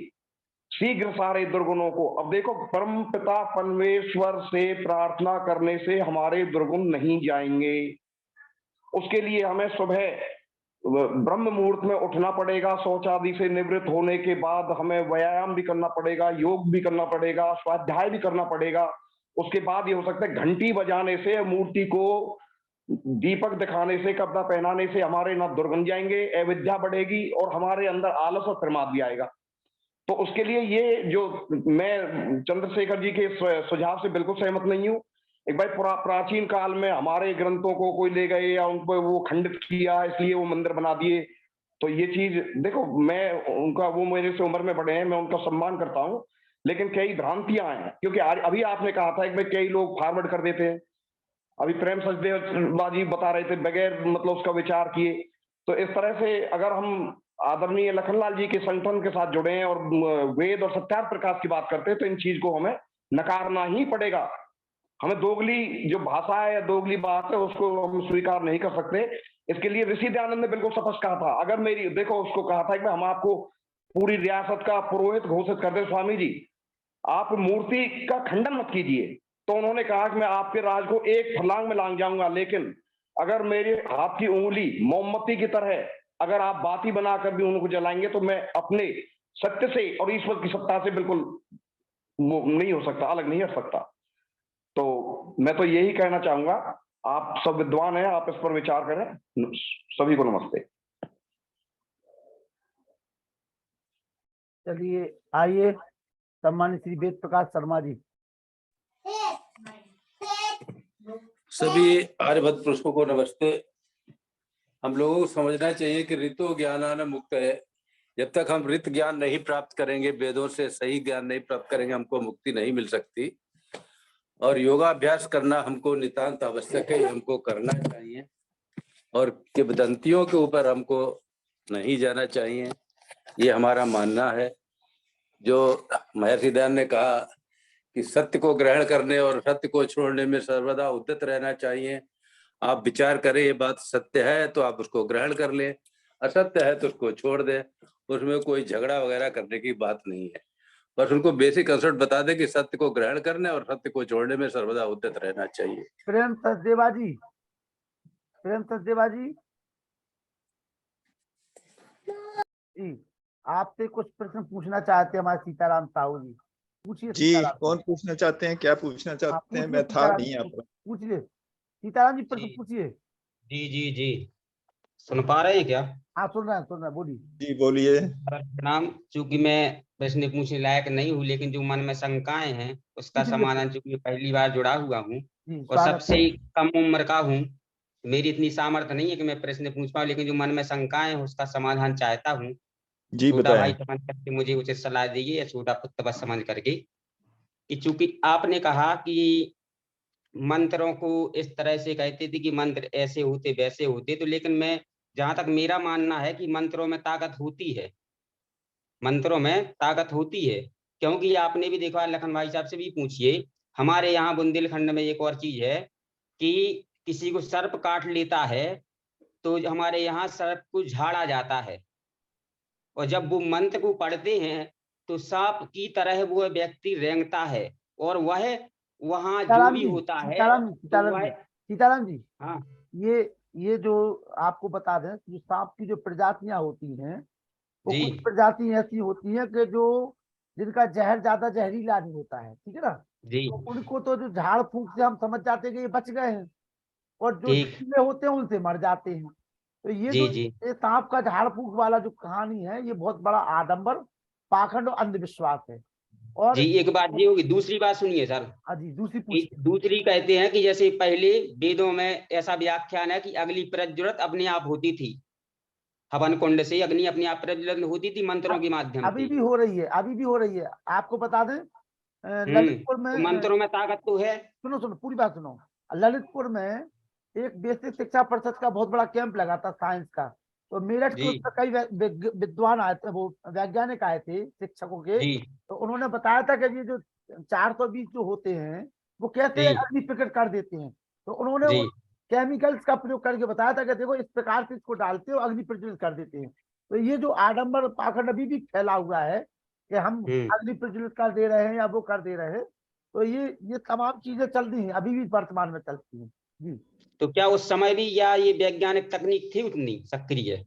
शीघ्र सारे दुर्गुणों को। अब देखो, परम पिता परमेश्वर से प्रार्थना करने से हमारे दुर्गुण नहीं जाएंगे। उसके लिए हमें सुबह ब्रह्म मुहूर्त में उठना पड़ेगा, शौच आदि से निवृत्त होने के बाद हमें व्यायाम भी करना पड़ेगा, योग भी करना पड़ेगा, स्वाध्याय भी करना पड़ेगा। उसके बाद ये हो सकता है घंटी बजाने से, मूर्ति को दीपक दिखाने से, कपड़ा पहनाने से हमारे ना दुर्गुण जाएंगे, अविद्या बढ़ेगी और हमारे अंदर आलस और प्रमाद भी आएगा। तो उसके लिए ये जो मैं चंद्रशेखर जी के सुझाव से बिल्कुल सहमत नहीं हूँ। एक भाई प्राचीन काल में हमारे ग्रंथों को कोई ले गए या उनको वो खंडित किया, इसलिए वो मंदिर बना दिए। तो ये चीज देखो, मैं उनका, वो मेरे से उम्र में बड़े हैं, मैं उनका सम्मान करता हूँ, लेकिन कई भ्रांतियां हैं। क्योंकि अभी आपने कहा था कि कई लोग फॉरवर्ड कर देते हैं। अभी प्रेम सचदेव बाजी बता रहे थे बगैर मतलब उसका विचार किए। तो इस तरह से अगर हम आदरणीय लखनलाल जी के संगठन के साथ जुड़े हैं और वेद और सत्यार्थ प्रकाश की बात करते हैं, तो इन चीज को हमें नकारना ही पड़ेगा। हमें दोगली जो भाषा है या दोगली बात है उसको हम स्वीकार नहीं कर सकते। इसके लिए ऋषि दयानंद ने बिल्कुल स्पष्ट कहा था। अगर मेरी देखो, उसको कहा था कि हम आपको पूरी रियासत का पुरोहित घोषित कर दे, स्वामी जी आप मूर्ति का खंडन मत कीजिए। तो उन्होंने कहा कि मैं आपके राज को एक फर्लांग में लांग जाऊंगा, लेकिन अगर मेरे हाथ की उंगली मोमबत्ती की तरह अगर आप बाती बनाकर भी उनको जलाएंगे तो मैं अपने सत्य से और ईश्वर की सत्ता से बिल्कुल नहीं हो सकता, अलग नहीं हट सकता। तो मैं तो यही कहना चाहूंगा, आप सब विद्वान हैं, आप इस पर विचार करें। सभी को नमस्ते। चलिए आइए, सम्मानित श्री वेद प्रकाश शर्मा जी। सभी आर्यभट्ट पुरुषों को नमस्ते। हम लोगों को समझना चाहिए कि ऋतो ज्ञानान मुक्त है। जब तक हम ऋत ज्ञान नहीं प्राप्त करेंगे, वेदों से सही ज्ञान नहीं प्राप्त करेंगे, हमको मुक्ति नहीं मिल सकती। और योगाभ्यास करना हमको नितांत आवश्यक है, हमको करना चाहिए और किंवदंतियों के ऊपर हमको नहीं जाना चाहिए, ये हमारा मानना है। जो महर्षि दयानंद ने कहा कि सत्य को ग्रहण करने और सत्य को छोड़ने में सर्वदा उद्यत रहना चाहिए। आप विचार करें, ये बात सत्य है तो आप उसको ग्रहण कर लें, असत्य है तो उसको छोड़ दें। उसमें कोई झगड़ा वगैरह करने की बात नहीं है। बस उनको बेसिक कंसेप्ट बता दें कि सत्य को ग्रहण करने और सत्य को छोड़ने में सर्वदा उद्यत रहना चाहिए। प्रेम सचदेवा जी, प्रेम सचदेवा जी, आपसे कुछ प्रश्न पूछना चाहते हैं हमारे सीताराम साहू जी। पूछिए जी, सीताराम। कौन पूछना चाहते हैं, क्या पूछना चाहते हैं? मैं था सीताराम नहीं जी, आप। पूछिए सीताराम जी, प्रश्न जी। पूछिए। जी जी जी, सुन पा रहे हैं क्या? हाँ सुन रहे हैं, बोलिए। जी बोलिए। प्रणाम। चूंकि मैं प्रश्न पूछने लायक नहीं हूँ, लेकिन जो मन में शंकाएं हैं उसका पूछिए। समाधान, चूंकि मैं पहली बार जुड़ा हुआ हूँ जी, और स्वागत सबसे है। कम उम्र का हूँ, मेरी इतनी सामर्थ्य नहीं है कि मैं प्रश्न पूछ पाऊँ, लेकिन जो मन में शंकाएं हैं उसका समाधान चाहता हूँ। जी छोटा भाई बताएं। समझ करके मुझे उचित सलाह दीजिए, या छोटा पुत्र बस समझ करके, कि चूंकि आपने कहा कि मंत्रों को इस तरह से कहते थे कि मंत्र ऐसे होते वैसे होते, तो लेकिन मैं, जहां तक मेरा मानना है कि मंत्रों में ताकत होती है, मंत्रों में ताकत होती है। क्योंकि आपने भी देखा, लखन भाई साहब से भी पूछिए, हमारे यहाँ बुंदेलखंड में एक और चीज है कि किसी को सर्प काट लेता है तो हमारे यहाँ सर्प को झाड़ा जाता है, और जब वो मंत्र को पढ़ते हैं तो सांप की तरह वो व्यक्ति रेंगता है, और वह वहां जो सीताराम भी जी, होता है सीताराम जी, तो सीताराम वह, जी, सीताराम जी, हाँ ये जो आपको बता दें, जो सांप की जो प्रजातियां होती हैं, वो जी कुछ प्रजाति ऐसी होती हैं कि जो जिनका जहर ज्यादा जहरीला नहीं होता है, ठीक है ना। जी, तो उनको तो जो झाड़ फूंक से हम समझ जाते हैं कि ये बच गए हैं, और जो ठीक, जहरीले होते हैं उनसे मर जाते हैं। तो ये जी जो जी ये सांप का झाड़ फूंक वाला जो कहानी है, ये बहुत बड़ा आडंबर, पाखंड और अंधविश्वास है। और जी। एक बात ये होगी, दूसरी बात सुनिए सर, हाँ जी, दूसरी कि पूछिए। दूसरी कहते हैं कि जैसे पहले वेदों में ऐसा व्याख्यान है कि अग्नि प्रज्वलित अपने आप होती थी, हवन कुंड से अग्नि अपने आप प्रज्वलित होती थी मंत्रों के माध्यम अभी से। भी हो रही है, अभी भी हो रही है। आपको बता दें, ललितपुर में, तो मंत्रों में ताकत तो है। सुनो सुनो, पूरी बात सुनो। ललितपुर में एक बेसिक शिक्षा परिषद का बहुत बड़ा कैंप लगा था साइंस का। तो मेरठ के जी उसमें कई विद्वान आए थे, वो वैज्ञानिक आए थे शिक्षकों के। जी तो उन्होंने बताया था कि ये जो 420 जो होते हैं, वो कैसे जी अग्नि प्रकट कर देते हैं। तो उन्होंने जी केमिकल्स का प्रयोग करके बताया था कि देखो इस प्रकार से इसको डालते हो, अग्नि प्रज्वलित कर देते हैं। तो ये जो आडंबर पाखंड अभी भी फैला हुआ है, कि हम अग्नि प्रज्वलित कर दे रहे हैं या वो कर दे रहे हैं। तो ये तमाम चीजें चल रही हैं, अभी भी वर्तमान में चलती हैं जी। तो क्या उस समय भी या ये वैज्ञानिक तकनीक थी उतनी सक्रिय?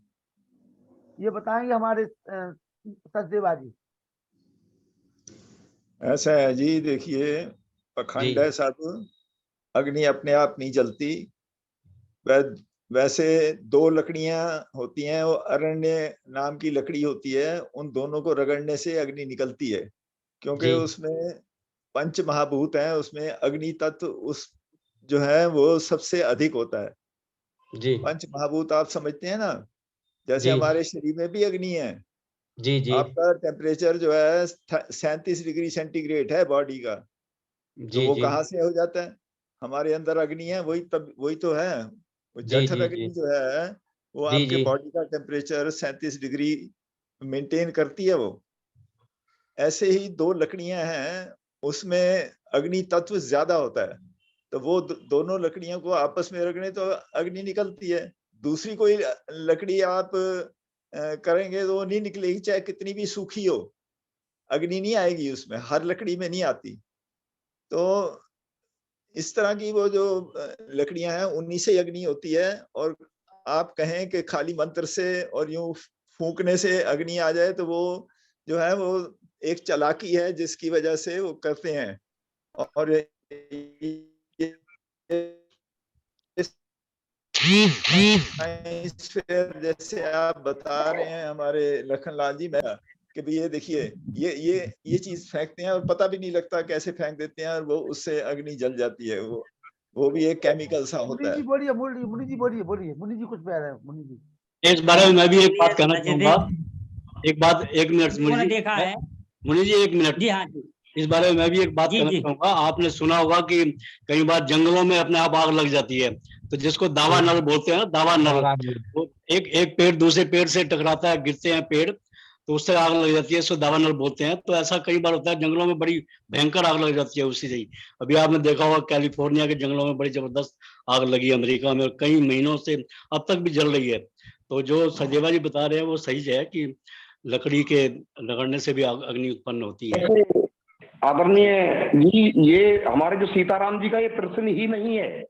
ये बताएंगे हमारे सचदेवा जी। ऐसा है जी, देखिए पखंड है सब, अग्नि अपने आप नहीं जलती। वैसे दो लकड़ियां होती हैं, वो अरण्य नाम की लकड़ी होती है, उन दोनों को रगड़ने से अग्नि निकलती है, क्योंकि जी। उसमें पंच महाभूत हैं, उसमें अग्नि तत्व उस जो है वो सबसे अधिक होता है। जी पंच महाभूत आप समझते हैं ना, जैसे जी हमारे शरीर में भी अग्नि है। जी जी आपका टेम्परेचर जो है 37 डिग्री सेंटीग्रेड है बॉडी का, तो जी वो जी कहाँ से हो जाता है? हमारे अंदर अग्नि है, वही तो है। वो जी जठर जी अग्नि जी जो है वो जी आपके जी बॉडी का टेम्परेचर 37 डिग्री मेंटेन करती है। वो ऐसे ही दो लकड़ियां हैं, उसमें अग्नि तत्व ज्यादा होता है, तो वो दोनों लकड़ियों को आपस में रगड़े तो अग्नि निकलती है। दूसरी कोई लकड़ी आप करेंगे तो वो नहीं निकलेगी, चाहे कितनी भी सूखी हो, अग्नि नहीं आएगी उसमें, हर लकड़ी में नहीं आती। तो इस तरह की वो जो लकड़ियां हैं उन्हीं से अग्नि होती है। और आप कहें कि खाली मंत्र से और यूं फूंकने से अग्नि आ जाए, तो वो जो है वो एक चालाकी है जिसकी वजह से वो करते हैं। और जैसे आप बता रहे हैं हमारे लखनलाल जी, मैं कि भी ये देखिए ये चीज फेंकते हैं और पता भी नहीं लगता कैसे फेंक देते हैं, और वो उससे अग्नि जल जाती है। वो भी एक केमिकल सा मुनि होता जी है। बोलिए, मुनि जी बोलिए, मुनि जी कुछ कह रहे हैं, मुनि जी। इस बारे में मैं भी एक बात कहना जैसे चाहूंगा। एक मिनट मुनि उन्होंने जी, देखा है। मुनि जी एक मिनट। जी हाँ जी इस बारे में मैं भी एक बात जी कहना जी चाहूंगा। आपने सुना होगा कि कई बार जंगलों में अपने आप आग लग जाती है, तो जिसको दावा नल बोलते हैं ना, दावा नल, वो एक पेड़ दूसरे पेड़ से टकराता है, गिरते हैं पेड़, तो उससे आग लग जाती है, इसको दावा नल बोलते हैं। तो ऐसा कई बार होता है, जंगलों में बड़ी भयंकर आग लग जाती है उसी से ही। अभी आपने देखा होगा कैलिफोर्निया के जंगलों में बड़ी जबरदस्त आग लगी, अमेरिका में, और कई महीनों से अब तक भी जल रही है। तो जो सचदेवा जी बता रहे हैं वो सही है कि लकड़ी के रगड़ने से भी अग्नि उत्पन्न होती है। आदरणीय जी, ये हमारे जो सीताराम जी का ये प्रश्न ही नहीं है।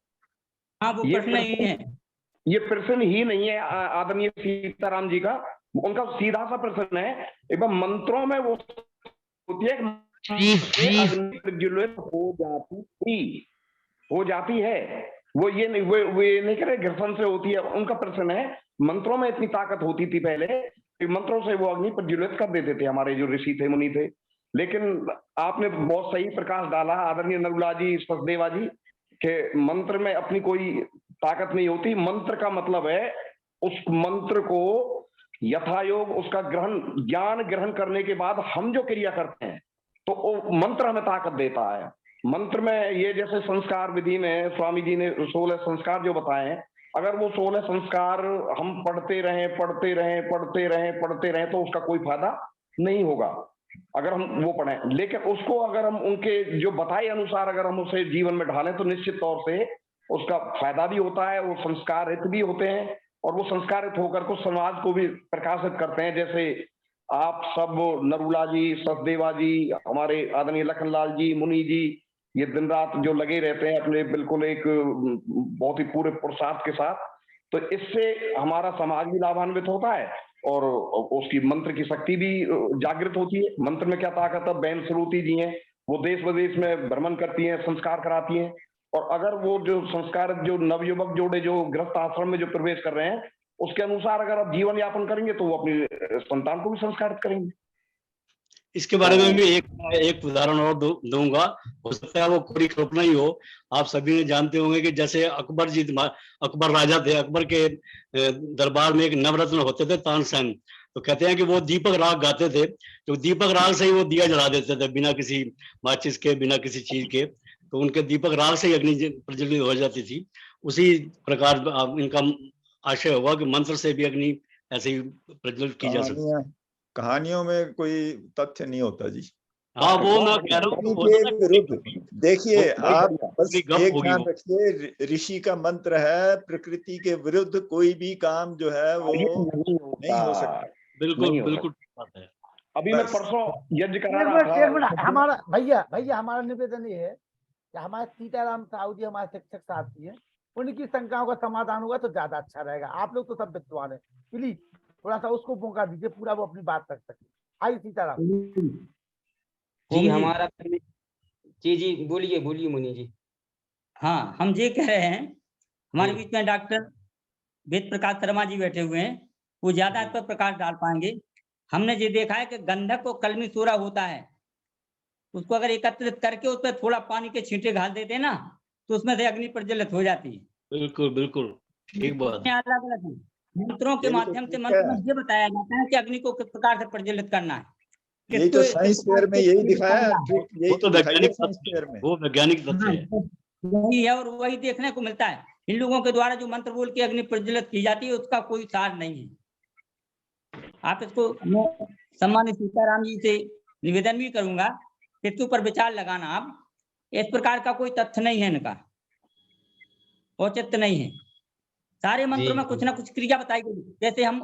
हाँ वो ये प्रश्न नहीं है। ये प्रश्न ही नहीं है आदरणीय सीताराम जी का, उनका सीधा सा प्रश्न है। एवं मंत्रों में वो होती है अग्नि प्रज्वलित हो जाती है। वो ये नहीं करे घर्षण से होती है। उनका प्रश्न है मंत्रों में इतनी ताकत होती थी पहले, मंत्रों से वो अग्नि प्रज्वलित कर देते थे हमारे जो ऋषि थे, मुनि थे। लेकिन आपने बहुत सही प्रकाश डाला आदरणीय नरुला जी, सचदेवा जी, कि मंत्र में अपनी कोई ताकत नहीं होती। मंत्र का मतलब है उस मंत्र को यथायोग उसका ज्ञान ग्रहण करने के बाद हम जो क्रिया करते हैं, तो मंत्र हमें ताकत देता है। मंत्र में ये जैसे संस्कार विधि में स्वामी जी ने 16 संस्कार जो बताए हैं, अगर वो 16 संस्कार हम पढ़ते रहें तो उसका कोई फायदा नहीं होगा अगर हम वो पढ़ें। लेकिन उसको अगर हम उनके जो बताए अनुसार अगर हम उसे जीवन में ढालें, तो निश्चित तौर से उसका फायदा भी होता है। वो संस्कारित भी होते हैं, और वो संस्कारित होकर को समाज को भी प्रकाशित करते हैं। जैसे आप सब, नरुला जी, सचदेवा जी, हमारे आदरणीय लखनलाल जी, मुनि जी, ये दिन रात जो लगे रहते हैं अपने बिल्कुल एक बहुत ही पूरे पुरुषार्थ के साथ, तो इससे हमारा समाज भी लाभान्वित होता है और उसकी मंत्र की शक्ति भी जागृत होती है। मंत्र में क्या ताकत है? बहन श्रुति जी हैं, वो देश विदेश में भ्रमण करती हैं, संस्कार कराती हैं। और अगर वो जो संस्कार जो नवयुवक जोड़े जो गृहस्थ आश्रम में जो प्रवेश कर रहे हैं, उसके अनुसार अगर आप जीवन यापन करेंगे, तो वो अपनी संतान को भी संस्कारित करेंगे। इसके बारे में भी एक उदाहरण और दूंगा, हो सकता है वो कोई कल्पना ही हो। आप सभी ने जानते होंगे कि जैसे अकबर राजा थे, अकबर के दरबार में एक नवरत्न होते थे, तानसेन। तो कहते हैं कि वो दीपक राग गाते थे, तो दीपक राग से ही वो दिया जला देते थे, बिना किसी माचिस के, बिना किसी चीज के। तो उनके दीपक राग से ही अग्नि प्रज्वलित हो जाती थी। उसी प्रकार इनका आशय होगा कि मंत्र से भी अग्नि ऐसे ही प्रज्वलित की जा सकती है। कहानियों में कोई तथ्य नहीं होता जी। हाँ, वो मैं कह रहा हूँ के विरुद्ध। देखिए आप बस एक होगी ध्यान वो। रखिए, ऋषि का मंत्र है, प्रकृति के विरुद्ध कोई भी काम जो है वो नहीं हो सकता। बिल्कुल बिल्कुल ठीक बात है। अभी मैं बस। परसों यज्ञ करा एक रहा मिनट था। एक मिनट, हमारा भैया हमारा निवेदन ये है कि हमारे सीताराम साहू जी हमारे शिक्षक साथी हैं, उनकी शंकाओं का समाधान होगा तो ज्यादा अच्छा रहेगा। आप लोग तो सब विद्वान है, प्लीज थोड़ा सा उसको मौका दीजिए, पूरा वो अपनी बात रख सके। आई सीताराम। जी हमारा जी बोलिए बोलिए मुनि जी। हाँ, हम ये कह रहे हैं, हमारे जी। बीच में डॉक्टर वेद प्रकाश शर्मा जी बैठे हुए हैं, वो ज्यादा इस पर प्रकाश डाल पाएंगे। हमने ये देखा है कि गंधक और कलमी सोरा होता है, उसको अगर एकत्रित करके उस पर थोड़ा पानी के छींटे घाल देते हैं ना, तो उसमें से अग्नि प्रज्वलित हो जाती है। बिल्कुल बिल्कुल ठीक बात। अलग अलग है, मंत्रों के ये भी तो माध्यम से ठीक मंत्र है। में ये बताया जाता है कि अग्नि को किस प्रकार से प्रज्वलित करना है। यही तो साइंस फेयर में यही दिखाया, यही वो तो तो दिखाई है वैज्ञानिक साइंस तथ्य फेयर है, में। वो वैज्ञानिक तथ्य है। वही है और वही देखने को मिलता है। इन लोगों के द्वारा जो मंत्र बोल के अग्नि प्रज्वलित की जाती है, उसका कोई सार नहीं है। आप इसको, मैं सम्मानित सीताराम जी से निवेदन भी करूंगा कि इसके ऊपर विचार लगाना। आप इस प्रकार का कोई तथ्य नहीं है, इनका औचित्य नहीं है। सारे मंत्रों में कुछ ना कुछ क्रिया बताई गई, जैसे हम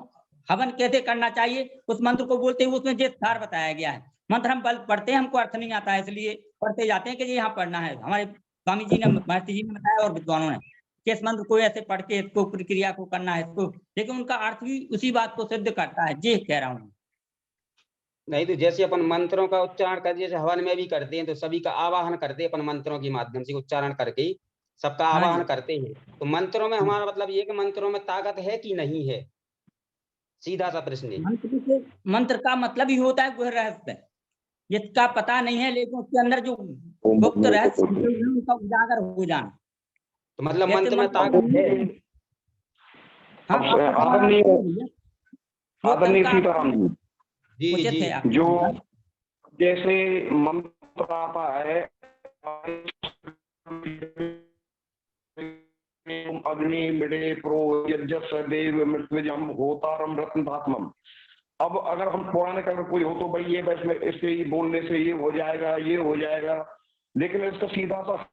हवन कैसे करना चाहिए, उस मंत्र को बोलते हुए उसमें ये सार बताया गया है। मंत्र हम बल पढ़ते हैं, हमको अर्थ नहीं आता है, इसलिए पढ़ते जाते हैं कि ये यहाँ पढ़ना है। हमारे स्वामी जी ने, महर्षि जी ने बताया और विद्वानों ने कि इस मंत्र को ऐसे पढ़ के इसको प्रक्रिया को करना है इसको, लेकिन उनका अर्थ भी उसी बात को सिद्ध करता है। ये कह रहा हूँ। नहीं तो जैसे अपन मंत्रों का उच्चारण कर, जैसे हवन में भी करते हैं, तो सभी का आवाहन करते हैं अपन मंत्रों के माध्यम से, उच्चारण करके ही सबका हाँ आवाहन जी। करते हैं। तो मंत्रों में हमारा मतलब ये कि मंत्रों में ताकत है कि नहीं है, सीधा सा प्रश्न है। मंत्र का मतलब ही होता है गुह्य रहस्य, जिसका पता नहीं है, लेकिन उसके अंदर जो गुप्त रहस्य उनका उजागर हो जाना। तो मतलब जैसे मंत्र में मंत्रों ताकत में, है। हाँ, आपका सवाल आप करिए भैया। जो आदरणीय शंका सीताराम जी, जी उचित जी है आपकी जो शंका। जैसे मंत्र आता है, अग्नि मिडे प्रो यज्ञ देव मृत्युजम होतारम रत्नधात्मम। अब अगर हम पौराणिक अगर कोई हो तो भाई ये बस में इसके ये बोलने से ये हो जाएगा, ये हो जाएगा, लेकिन इसका सीधा सा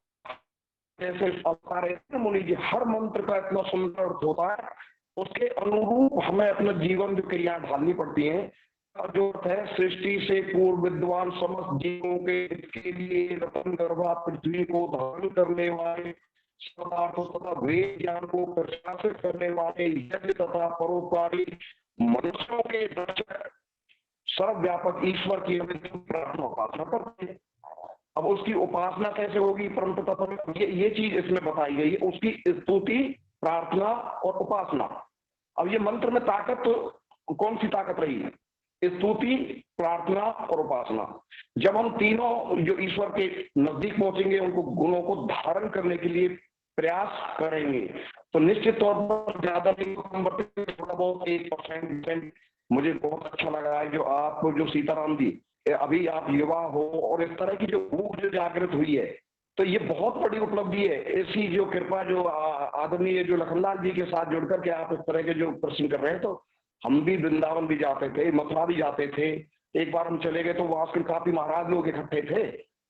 जैसे अवतार मुनि जी, हर मंत्र का इतना सुंदर अर्थ होता है, उसके अनुरूप हमें अपना जीवन जो क्रिया ढालनी पड़ती है। जो अर्थ है, सृष्टि से पूर्व विद्वान समस्त जीवों के हित के लिए रतन गर्भा पृथ्वी को धारण करने वाले, पदार्थों तथा वेद ज्ञान को प्रशासित करने वाले, यज्ञ तथा परोपकारी मनुष्यों के दर्शक सर्वव्यापक ईश्वर की प्रार्थना उपासना करते हैं। अब उसकी उपासना कैसे होगी, परंतु तत्व ये चीज इसमें बताई गई है, उसकी स्तुति, प्रार्थना और उपासना। अब ये मंत्र में ताकत कौन सी ताकत रही है? स्तुति, प्रार्थना और उपासना। जब हम तीनों जो ईश्वर के नजदीक पहुंचेंगे, उनको गुणों को धारण करने के लिए प्रयास करेंगे, तो निश्चित तौर पर ज्यादा नहीं, थोड़ा बहुत 1% मुझे बहुत अच्छा लगा है जो आप, जो सीताराम जी, अभी आप युवा हो और इस तरह की जो भूख जो जागृत हुई है, तो ये बहुत बड़ी उपलब्धि है। ऐसी जो कृपा जो आदरणीय जो लखनलाल जी के साथ जुड़कर के आप इस तरह के जो प्रश्न कर रहे हैं, तो हम भी वृंदावन भी जाते थे, मथुरा भी जाते थे। एक बार हम चले गए तो वहां के काफी महाराज लोग इकट्ठे थे।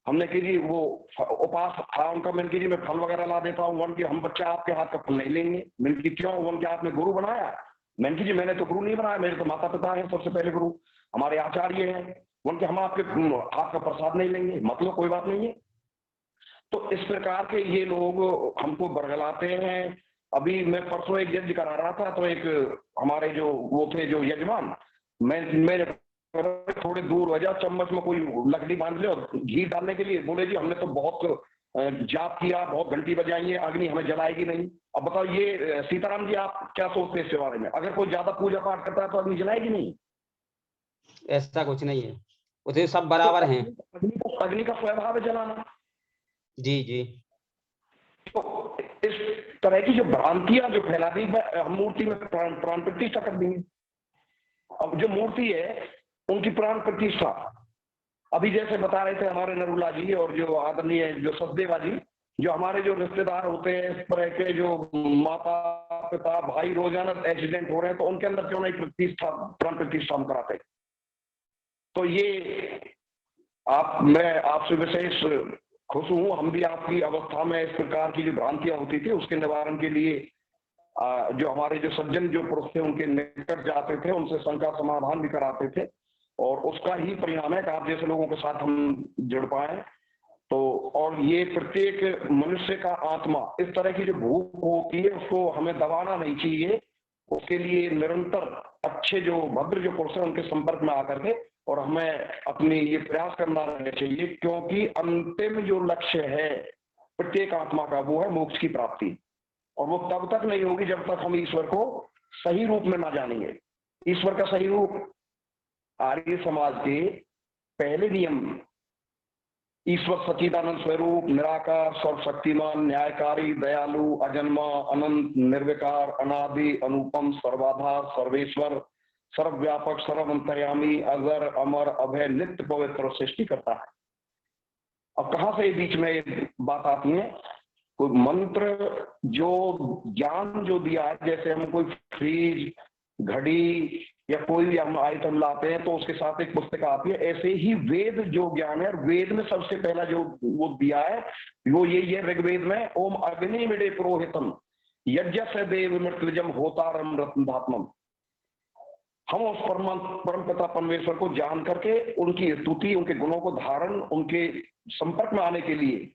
हमने कि जी वो उपास था उनका, मैंने कि जी मैं फल वगैरह ला देता हूँ। वन की हम बच्चा आपके हाथ का फल नहीं लेंगे। मैंने कि क्यों? वन के आपने गुरु बनाया? मैंने कि जी मैंने तो गुरु नहीं बनाया, मेरे तो माता पिता हैं सबसे पहले गुरु, हमारे आचार्य हैं। वन के हम आपके हाथ का प्रसाद नहीं लेंगे, मतलब कोई बात नहीं है। तो इस प्रकार के ये लोग हमको बरगलाते हैं। अभी मैं परसों एक यज्ञ करा रहा था, तो एक हमारे जो वो थे जो यजमान, मैं थोड़े दूर हो जा, चम्मच में कोई लकड़ी बांध ले और घी डालने के लिए बोले जी हमने तो बहुत जाप किया, बहुत घंटी बजाई है, अग्नि हमें जलाएगी नहीं। अब बताओ ये सीताराम जी आप क्या सोचते हैं इसके बारे में? अगर कोई ज्यादा पूजा पाठ करता है तो अग्नि जलाएगी नहीं? ऐसा कुछ नहीं है, उसे सब बराबर हैं। अग्नि का स्वभाव है जलाना। जी जी। तो इस तरह की जो भ्रांतियां जो फैला दी, हम मूर्ति में प्राण प्रतिष्ठा कर देंगे। अब जो मूर्ति है उनकी प्राण प्रतिष्ठा, अभी जैसे बता रहे थे हमारे नरूला जी और जो आदरणीय जो सचदेवा जी, जो हमारे जो रिश्तेदार होते हैं इस तरह के, जो माता पिता भाई रोजाना एक्सीडेंट हो रहे हैं, तो उनके अंदर क्यों नहीं प्रतिष्ठा, प्राण प्रतिष्ठा हम कराते? तो ये मैं आपसे विशेष खुश हूं। हम भी आपकी अवस्था में इस प्रकार की जो भ्रांतियां होती थी उसके निवारण के लिए जो हमारे जो सज्जन जो पुरुष थे उनके निकट जाते थे, उनसे शंका समाधान भी कराते थे। और उसका ही परिणाम है कि आप जैसे लोगों के साथ हम जुड़ पाए। तो और ये प्रत्येक मनुष्य का आत्मा इस तरह की जो भूख होती है उसको हमें दबाना नहीं चाहिए, उसके लिए निरंतर अच्छे जो भद्र जो पुरुष है उनके संपर्क में आकर के और हमें अपनी ये प्रयास करना रहना चाहिए, क्योंकि अंतिम जो लक्ष्य है प्रत्येक आत्मा का वो है मोक्ष की प्राप्ति, और वो तब तक नहीं होगी जब तक हम ईश्वर को सही रूप में ना जानेंगे। ईश्वर का सही रूप आर्य समाज के पहले नियम ईश्वर सच्चिदानंद स्वरूप, निराकार, सर्वशक्तिमान, न्यायकारी, दयालु, अजन्मा, अनंत, निर्विकार, अनादि, अनुपम, सर्वाधार, सर्वेश्वर, सर्वव्यापक, सर्वंतर्यामी, अजर, अमर, अभय, नित्य पवित्र सृष्टि करता है। अब कहां से बीच में ये बात आती है? कोई मंत्र जो ज्ञान जो दिया है, जैसे हम कोई फ्रिज, घड़ी या कोई भी हम आइटम लाते हैं तो उसके साथ एक पुस्तक आती है, ऐसे ही वेद जो ज्ञान है, वेद में सबसे पहला जो वो दिया है वो यही है ऋग्वेद में, ओम अग्नि मिडे पुरोहितम यज्ञ से देव मृत्युजम होतारम रत्नधात्मम। हम उस परम पिता परमेश्वर को जान करके उनकी स्तुति, उनके गुणों को धारण, उनके संपर्क में आने के लिए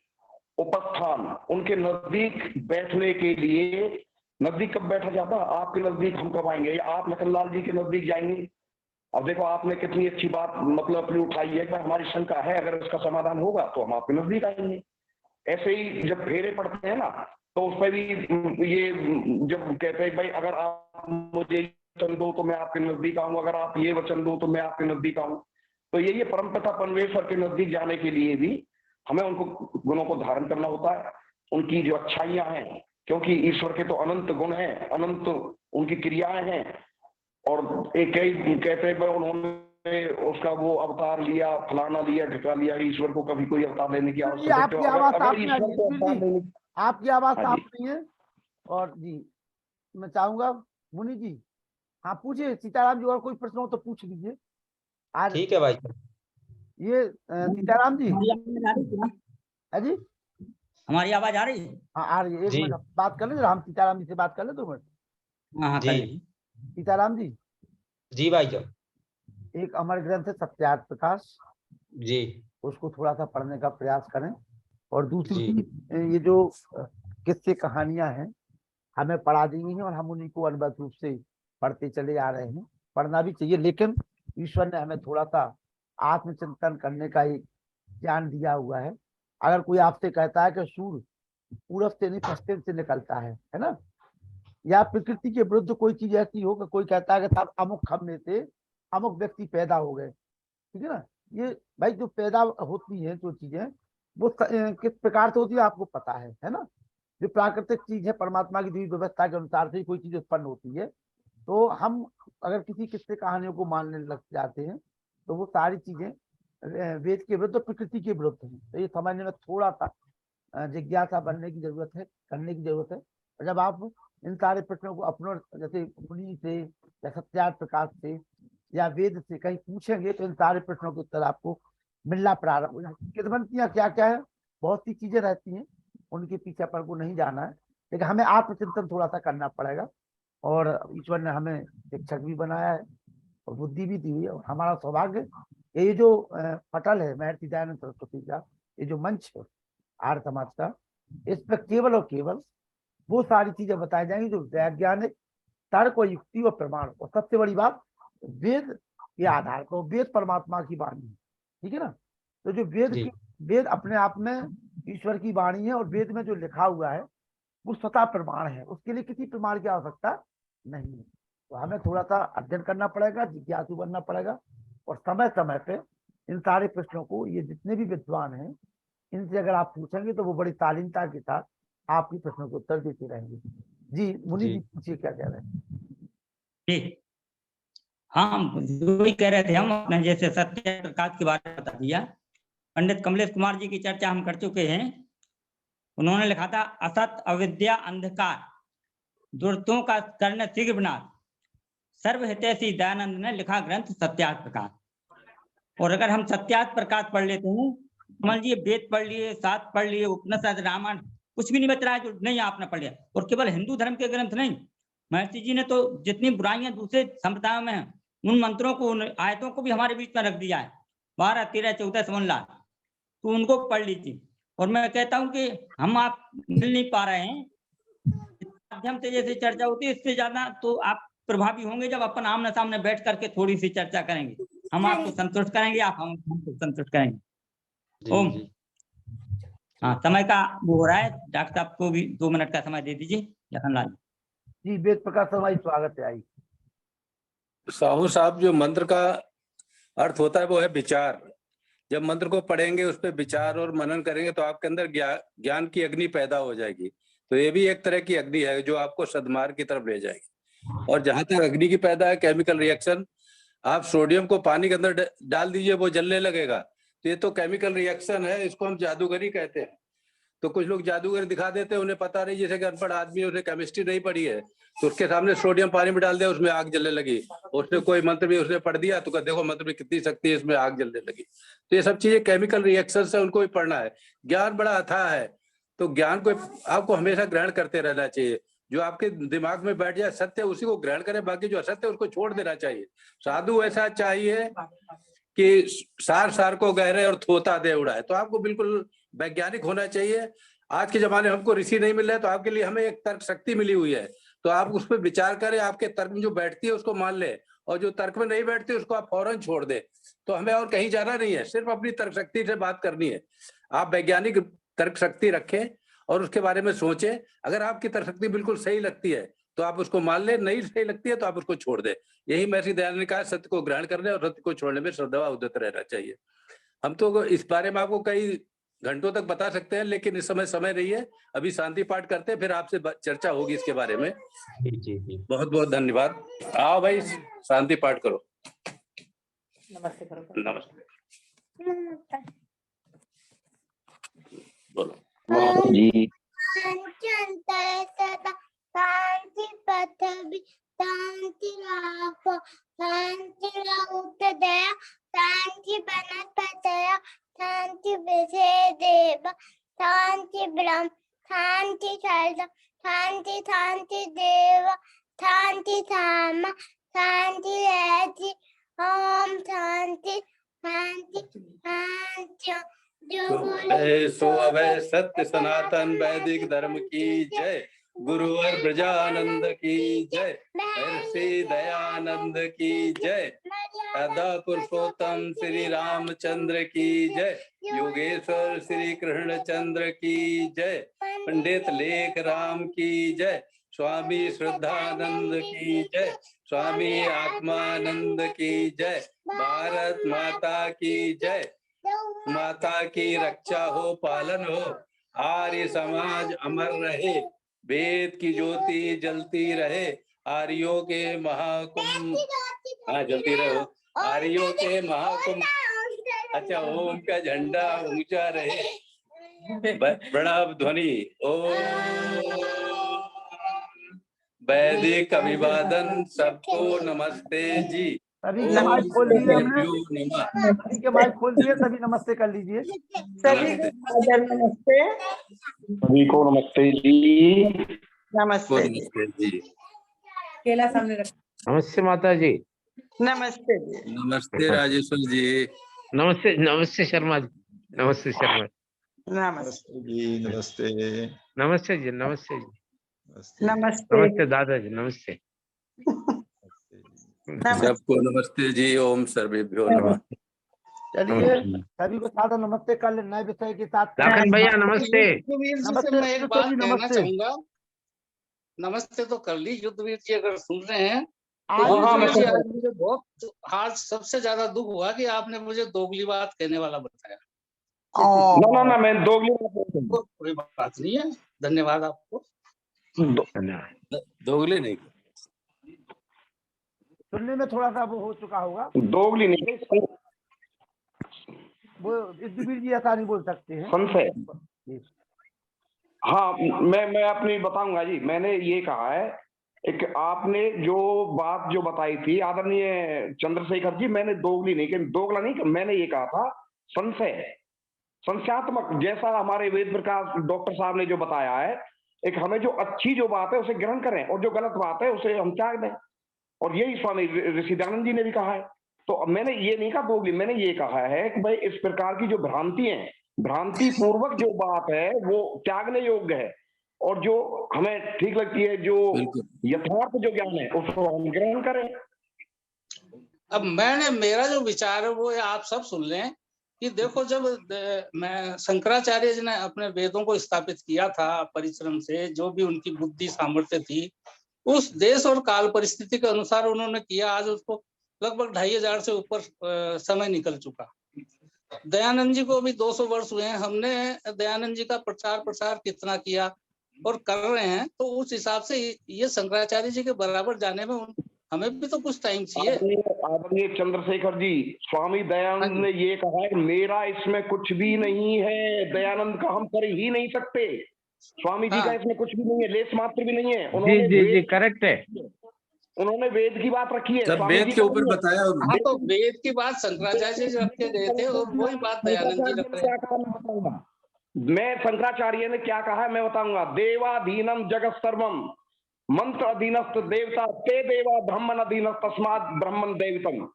उपस्थान, उनके नजदीक बैठने के लिए, नजदीक कब बैठा जाता, आपके नजदीक हम कब आएंगे, या आप लखनलाल जी के नजदीक जाएंगे। अब देखो आपने कितनी अच्छी बात मतलब अपनी उठाई है कि हमारी शंका है, अगर इसका समाधान होगा तो हम आपके नजदीक आएंगे। ऐसे ही जब फेरे पड़ते हैं ना तो उस पर भी ये जब कहते हैं भाई अगर आप मुझे वचन दो तो मैं आपके नजदीक आऊँ, अगर आप ये वचन दो तो मैं आपके नजदीक आऊँ। तो यही परमपिता परमेश्वर के नजदीक जाने के लिए भी हमें उनको गुणों को धारण करना होता है, उनकी जो अच्छाइयां हैं, क्योंकि ईश्वर के तो अनंत गुण हैं, अनंत उनकी क्रियाएं हैं। और एक कई कहते हैं उन्होंने उसका वो अवतार लिया, फलाना लिया, ढका लिया, ईश्वर को कभी कोई अवतार लेने की आवश्यकता आपकी आवाज साफ नहीं है। और जी मैं चाहूंगा मुनि जी, हाँ पूछिए सीताराम जी, और कोई प्रश्न हो तो पूछ लीजिए। आज ठीक है भाई। ये सीताराम जी, है जी, हमारी आवाज आ रही है? हाँ आ रही है। एक मिनट बात कर ले, हम सीताराम जी से बात कर ले 2 मिनट। हाँ जी सीताराम जी, जी भाई जान, एक अमर ग्रंथ है सत्यार्थ प्रकाश जी, उसको थोड़ा सा पढ़ने का प्रयास करें। और दूसरी जी। चीज, ये जो किस्से कहानियां हैं हमें पढ़ा दी गई हैं और हम उन्हीं को अनुभव रूप से पढ़ते चले आ रहे हैं। पढ़ना भी चाहिए, लेकिन ईश्वर ने हमें थोड़ा सा आत्मचिंतन करने का एक ज्ञान दिया हुआ है। अगर कोई आपसे कहता है कि सूर्य पूरब से नहीं पश्चिम से निकलता है ना, या प्रकृति के विरुद्ध कोई चीज ऐसी हो कि कोई कहता है कि साहब अमुक खम्भे से अमुक व्यक्ति पैदा हो गए, ठीक है ना, ये भाई जो पैदा होती है जो चीजें वो किस प्रकार से होती है आपको पता है ना। जो प्राकृतिक चीज है परमात्मा की दी व्यवस्था के अनुसार से कोई चीज उत्पन्न होती है। तो हम अगर किसी किस्से कहानियों को मानने लग जाते हैं तो वो सारी चीजें वेद के विरुद्ध, प्रकृति के विरुद्ध हैं। तो ये समझने में थोड़ा सा जिज्ञासा बनने की जरूरत है, करने की जरूरत है। और जब आप इन सारे प्रश्नों को अपनों जैसे मुनि से या सत्यार्थ प्रकाश से या वेद से कहीं पूछेंगे तो इन सारे प्रश्नों के उत्तर आपको मिलना प्रारंभ हो जाएगी। किस्मतियां क्या क्या है, बहुत सी चीजें रहती हैं, उनके पीछे पर को नहीं जाना है, लेकिन हमें आत्मचिंतन थोड़ा सा करना पड़ेगा। और ईश्वर ने हमें शिक्षक भी बनाया है और बुद्धि भी दी हुई है। और हमारा सौभाग्य ये जो पटल है महर्षि दयानंद सरस्वती का, ये जो मंच है आर्य समाज का, इस पर केवल और केवल वो सारी चीजें बताई जाएंगी जो वैज्ञानिक तर्क और युक्ति और प्रमाण, और सबसे बड़ी बात वेद के आधार पर। वेद परमात्मा की वाणी है, ठीक है ना। तो जो वेद अपने आप में ईश्वर की वाणी है और वेद में जो लिखा हुआ है वो स्वतः प्रमाण है, उसके लिए किसी प्रमाण की आवश्यकता नहीं है। तो हमें थोड़ा सा अध्ययन करना पड़ेगा, जिज्ञासु बनना पड़ेगा, और समय समय पे इन सारे प्रश्नों को ये जितने भी विद्वान हैं इनसे अगर आप पूछेंगे तो वो बड़ी तालीमता के साथ आपके प्रश्नों के उत्तर देते रहेंगे। जी मुनि जी पूछिए क्या कह रहे हैं। ठीक, हाँ वही कह रहे थे हम, अपने जैसे सत्य प्रकाश के बारे में बता दिया। पंडित कमलेश कुमार जी की चर्चा हम कर चुके हैं। उन्होंने लिखा था असत अविद्या अंधकार दुर्तों का कर्ण शीघ्र विनाश, सर्वहितैषी दयानंद ने लिखा ग्रंथ सत्यार्थ प्रकाश। और अगर हम सत्यार्थ प्रकाश पढ़ लेते हैं, मान लीजिए वेद पढ़ लिए, शास्त्र पढ़ लिए, उपनिषद, रामायण, कुछ भी नहीं बच रहा है जो नहीं आपने पढ़ लिया। और केवल हिंदू धर्म के ग्रंथ नहीं, महर्षि जी ने तो जितनी बुराइयां दूसरे संप्रदायों में हैं उन मंत्रों को, उन आयतों को भी हमारे बीच में रख दिया है, 12, 13, 14 समझ ला, तो उनको पढ़ लीजिए। और मैं कहता हूँ कि हम आप मिल नहीं पा रहे हैं, माध्यम से जैसे चर्चा होती है, इससे ज्यादा तो आप प्रभावी होंगे जब अपन आमने सामने बैठ करके थोड़ी सी चर्चा करेंगे। हम आपको संतुष्ट करेंगे, आप हमको संतुष्ट करेंगे। ओम। हाँ, समय का वो हो रहा है, डॉक्टर साहब को भी 2 मिनट का समय दे दीजिए। लखनलाल जी, वेद प्रकाश शर्मा जी, स्वागत है। आई साहू साहब, जो मंत्र का अर्थ होता है वो है विचार। जब मंत्र को पढ़ेंगे, उस पर विचार और मनन करेंगे तो आपके अंदर ज्ञान की अग्नि पैदा हो जाएगी। तो ये भी एक तरह की अग्नि है जो आपको सद्मार्ग की तरफ ले जाएगी। और जहां तक अग्नि की पैदा है, केमिकल रिएक्शन, आप सोडियम को पानी के अंदर डाल दीजिए, वो जलने लगेगा। तो ये तो केमिकल रिएक्शन है, इसको हम जादूगरी कहते हैं। तो कुछ लोग जादूगर दिखा देते हैं, उन्हें पता नहीं, जैसे कि अनपढ़ आदमी, उसने केमिस्ट्री नहीं पढ़ी है, तो उसके सामने सोडियम पानी में डाल दिया, उसमें आग जलने लगी। उसने कोई मंत्र भी उसने पढ़ दिया तो देखो मंत्र में कितनी शक्ति है, इसमें आग जलने लगी। तो ये सब चीजें केमिकल रिएक्शन से, उनको भी पढ़ना है। ज्ञान बड़ा अथाह है, तो ज्ञान को आपको हमेशा ग्रहण करते रहना चाहिए। जो आपके दिमाग में बैठ जाए सत्य, उसी को ग्रहण करें, बाकी जो असत्य है उसको छोड़ देना चाहिए। साधु ऐसा चाहिए कि सार सार को गहरे और थोता दे उड़ाए। तो आपको बिल्कुल वैज्ञानिक होना चाहिए। आज के जमाने में हमको ऋषि नहीं मिल रहे, तो आपके लिए हमें एक तर्क शक्ति मिली हुई है, तो आप उस पर विचार करें, आपके तर्क में जो बैठती है उसको मान ले, और जो तर्क में नहीं बैठती उसको आप फौरन छोड़ दे। तो हमें और कहीं जाना नहीं है, सिर्फ अपनी तर्क शक्ति से बात करनी है। आप वैज्ञानिक तर्क शक्ति रखें और उसके बारे में सोचें। अगर आपकी तर्क शक्ति बिल्कुल सही लगती है तो आप उसको मान ले, नहीं सही लगती है तो आप उसको छोड़ दे। यही महर्षि दयानंद ने कहा, सत्य को ग्रहण करने और सत्य को छोड़ने में श्रद्धा उदित रहना चाहिए। हम तो इस बारे में आपको कई घंटों तक बता सकते हैं, लेकिन इस समय नहीं है। अभी शांति पाठ करते हैं, फिर आपसे चर्चा होगी इसके बारे में। जी। बहुत बहुत धन्यवाद। आओ भाई, शांति पाठ करो। नमस्ते करो। नमस्ते। बोलो जी। शांति पृथ्वी शांति राखो, शांति दया, शांति वनस्पतय, शांति विषय देव, शांति ब्रह्म, शांति शरद, शांति शांति देव, शांति धाम, शांति रहती, ओम शांति शांति शांति। सो अभय सत्य सनातन वैदिक धर्म की जय। गुरुवर ब्रजानंद की जय। महर्षि दयानंद की जय। सदा पुरुषोत्तम श्री रामचंद्र की जय। योगेश्वर श्री कृष्णचंद्र की जय। पंडित लेख राम की जय। स्वामी श्रद्धानंद की जय। स्वामी आत्मानंद की जय। भारत माता की जय। माता की रक्षा हो, पालन हो, आर्य समाज अमर रहे, वेद की ज्योति जलती रहे, आर्यों के महाकुंभ जलती रहो, आर्यों के महाकुंभ। अच्छा, ओम का झंडा ऊंचा रहे। प्रणव ध्वनि ओम। वैदिक अभिवादन सबको नमस्ते जी। सभी के माइक खोल दिए हमने, सभी के माइक खोल दिए, सभी नमस्ते कर लीजिए। सभी नमस्ते। सभी को नमस्ते जी। नमस्ते जी। केला सामने रख। नमस्ते माता जी। नमस्ते जी। नमस्ते राजेश्वर जी। नमस्ते। नमस्ते शर्मा जी। नमस्ते शर्मा जी। नमस्ते जी। नमस्ते। नमस्ते जी। नमस्ते जी। नमस्ते नमस्ते दादाजी। नमस्ते। सबको नमस्ते जी। ओम सर्वेभ्यो नमः। चलिए, सभी को सादर नमस्ते कर ले, नए विषय के साथ। लाखन भैया नमस्ते। युद्धवीर जी नमस्ते से मैं एक बात कहना नमस्ते। चाहूंगा। नमस्ते तो कर ली युद्धवीर जी, अगर सुन रहे हैं तो आज युद्धवीर जी, आज मुझे बहुत, आज सबसे ज्यादा दुख हुआ कि आपने मुझे दोगली बात कहने वाला बताया। ना मैं दोगली तो कोई बात नहीं है, धन्यवाद आपको। दोगली नहीं, सुनने में थोड़ा सा वो हो चुका होगा, दोगली नहीं, वो युद्धवीर जी ऐसा नहीं बोल सकते हैं। संशय। हाँ, मैं अपनी बताऊंगा जी। मैंने ये कहा है, एक आपने जो बात जो बताई थी आदरणीय चंद्रशेखर जी, मैंने दोगली नहीं कही, दोगला नहीं, मैंने ये कहा था संशय, संशयात्मक, जैसा हमारे वेद प्रकाश डॉक्टर साहब ने जो बताया है। एक हमें जो अच्छी जो बात है उसे ग्रहण करें और जो गलत बात है उसे हम त्याग दें। और यही स्वामी ऋषि दयानंद जी ने भी कहा है। तो मैंने ये नहीं कहा दोगली, मैंने ये कहा है कि भाई इस प्रकार की जो भ्रांति है, भ्रांति पूर्वक जो बात है वो त्यागने योग्य है, और जो हमें ठीक लगती है, जो यथार्थ जो ज्ञान है उसको हम ग्रहण करें। अब मेरा जो विचार है वो आप सब सुन लें कि देखो, जब मैं शंकराचार्य जी ने अपने वेदों को स्थापित किया था परिश्रम से, जो भी उनकी बुद्धि सामर्थ्य थी उस देश और काल परिस्थिति के अनुसार उन्होंने किया। आज उसको लगभग 2500 से ऊपर समय निकल चुका। दयानंद जी को भी 200 वर्ष हुए हैं। हमने दयानंद जी का प्रचार कितना किया और कर रहे हैं, तो उस हिसाब से ये शंकराचार्य जी के बराबर जाने में हमें भी तो कुछ टाइम चाहिए। आदरणीय चंद्रशेखर जी, स्वामी दयानंद ने ये कहा है मेरा इसमें कुछ भी नहीं है, दयानंद का हम कर ही नहीं सकते, स्वामी जी का इसमें कुछ भी नहीं है, लेस मात्र भी नहीं है। जी जी जी करेक्ट है। उन्होंने वेद की बात रखी है, सब वेद के ऊपर बताया। हाँ, तो वेद की बात शंकराचार्य जी रख के गए थे और वही बात दयानंद जी रख रहे हैं। मैं शंकराचार्य ने क्या कहा है मैं बताऊंगा। देवाधीनम जगत सर्वम मंत्र अधीनस्थ देवता ते देवा ब्रह्मण अधीनस्थ तस्मात् ब्रह्मण देवतम।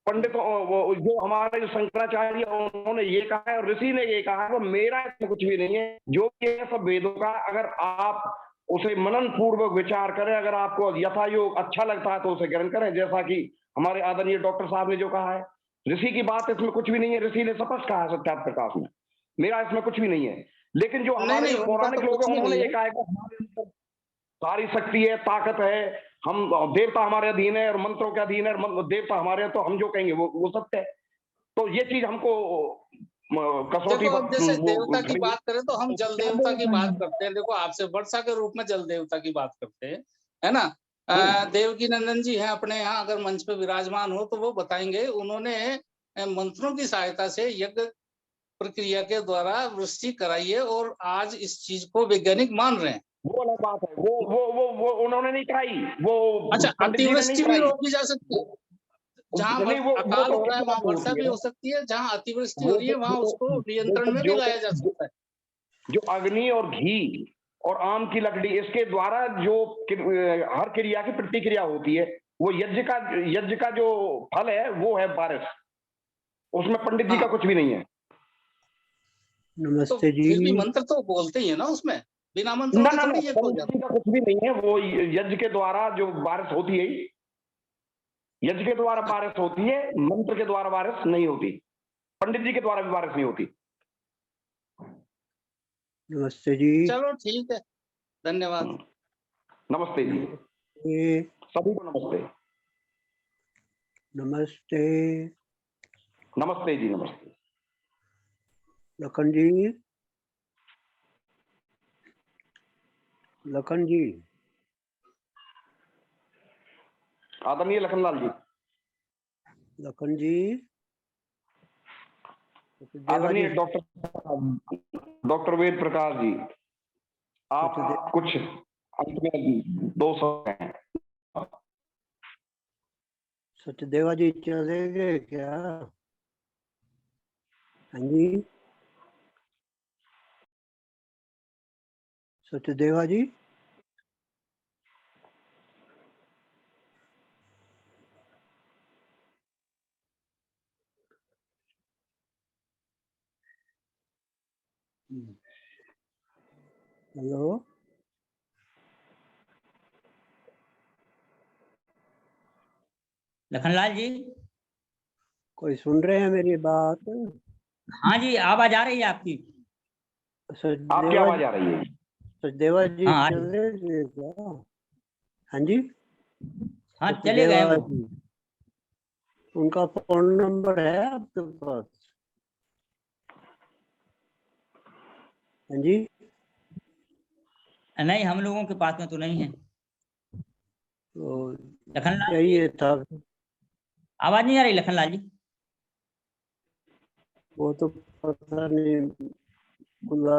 पंडित जो हमारे जो शंकराचार्य उन्होंने ये कहा है और ऋषि ने ये कहा है, वो मेरा इसमें कुछ भी नहीं है, जो कि है सब वेदों का। अगर आप उसे मनन पूर्वक विचार करें, अगर आपको यथा योग अच्छा लगता है तो उसे ग्रहण करें, जैसा कि हमारे आदरणीय डॉक्टर साहब ने जो कहा है। ऋषि की बात इसमें कुछ भी नहीं है, ऋषि ने स्पष्ट कहा है सत्यार्थ प्रकाश में, मेरा इसमें कुछ भी नहीं है। लेकिन जो हमारे पौराणिक लोग हैं उन्होंने ये कहा है कि हमारे अंदर सारी शक्ति है, ताकत है, हम देवता हमारे अधीन है और मंत्रों के अधीन है, देवता हमारे, तो हम जो कहेंगे वो सत्य है। तो ये चीज हमको कसौटी देखो, जैसे देवता की बात करें तो हम जल देवता की बात करते हैं। देखो, आपसे वर्षा के रूप में जल देवता की बात करते हैं, है ना। देवकी नंदन जी हैं अपने यहाँ, अगर मंच पे विराजमान हो तो वो बताएंगे। उन्होंने मंत्रों की सहायता से यज्ञ प्रक्रिया के द्वारा वृष्टि कराई है और आज इस चीज को वैज्ञानिक मान रहे हैं। वो अलग बात है, वो उन्होंने नहीं कराई। वो अच्छा, अतिवृष्टि भी रोकी जा सकती है। जहाँ अकाल हो रहा है वहाँ वर्षा भी हो सकती है, जहाँ अतिवृष्टि हो रही है वहाँ उसको नियंत्रण में भी लाया जा सकता है। जो अग्नि और घी और आम की लकड़ी, इसके द्वारा जो हर क्रिया की प्रतिक्रिया होती है, वो यज्ञ का जो फल है वो है बारिश। उसमें पंडित जी का कुछ भी नहीं है। नमस्ते जी। फिर भी मंत्र तो बोलते ही है ना उसमें, बिना मंत्र के थोड़ी ये हो जाता है। कुछ भी नहीं है, वो यज्ञ के द्वारा जो बारिश होती है, यज्ञ के द्वारा बारिश होती है, मंत्र के द्वारा बारिश नहीं होती, पंडित जी के द्वारा भी बारिश नहीं होती। नमस्ते जी। चलो ठीक है, धन्यवाद। नमस्ते जी, सभी को नमस्ते। नमस्ते। नमस्ते जी, नमस्ते। लखन जी, लखन जी। आदरणीय लखनलाल जी। लखन जी। आदरणीय डॉक्टर वेद प्रकाश जी, आप कुछ अंत में 2 शब्द हैं। सचदेवा जी चले गए क्या? हाँ जी, सचदेवा जी। हेलो, लखनलाल जी। कोई सुन रहे हैं मेरी बात? हाँ जी, आवाज आ रही है आपकी। आपकी आवाज आ रही है। सचदेवा जी हाँ, चले गए क्या? हाँ जी, हाँ चले गए वो। उनका फोन नंबर है आपके पास? हाँ जी, नहीं, हम लोगों के पास में तो नहीं है। तो लखनलाल चाहिए था। आवाज नहीं आ रही लखनलाल जी? वो तो पता नहीं,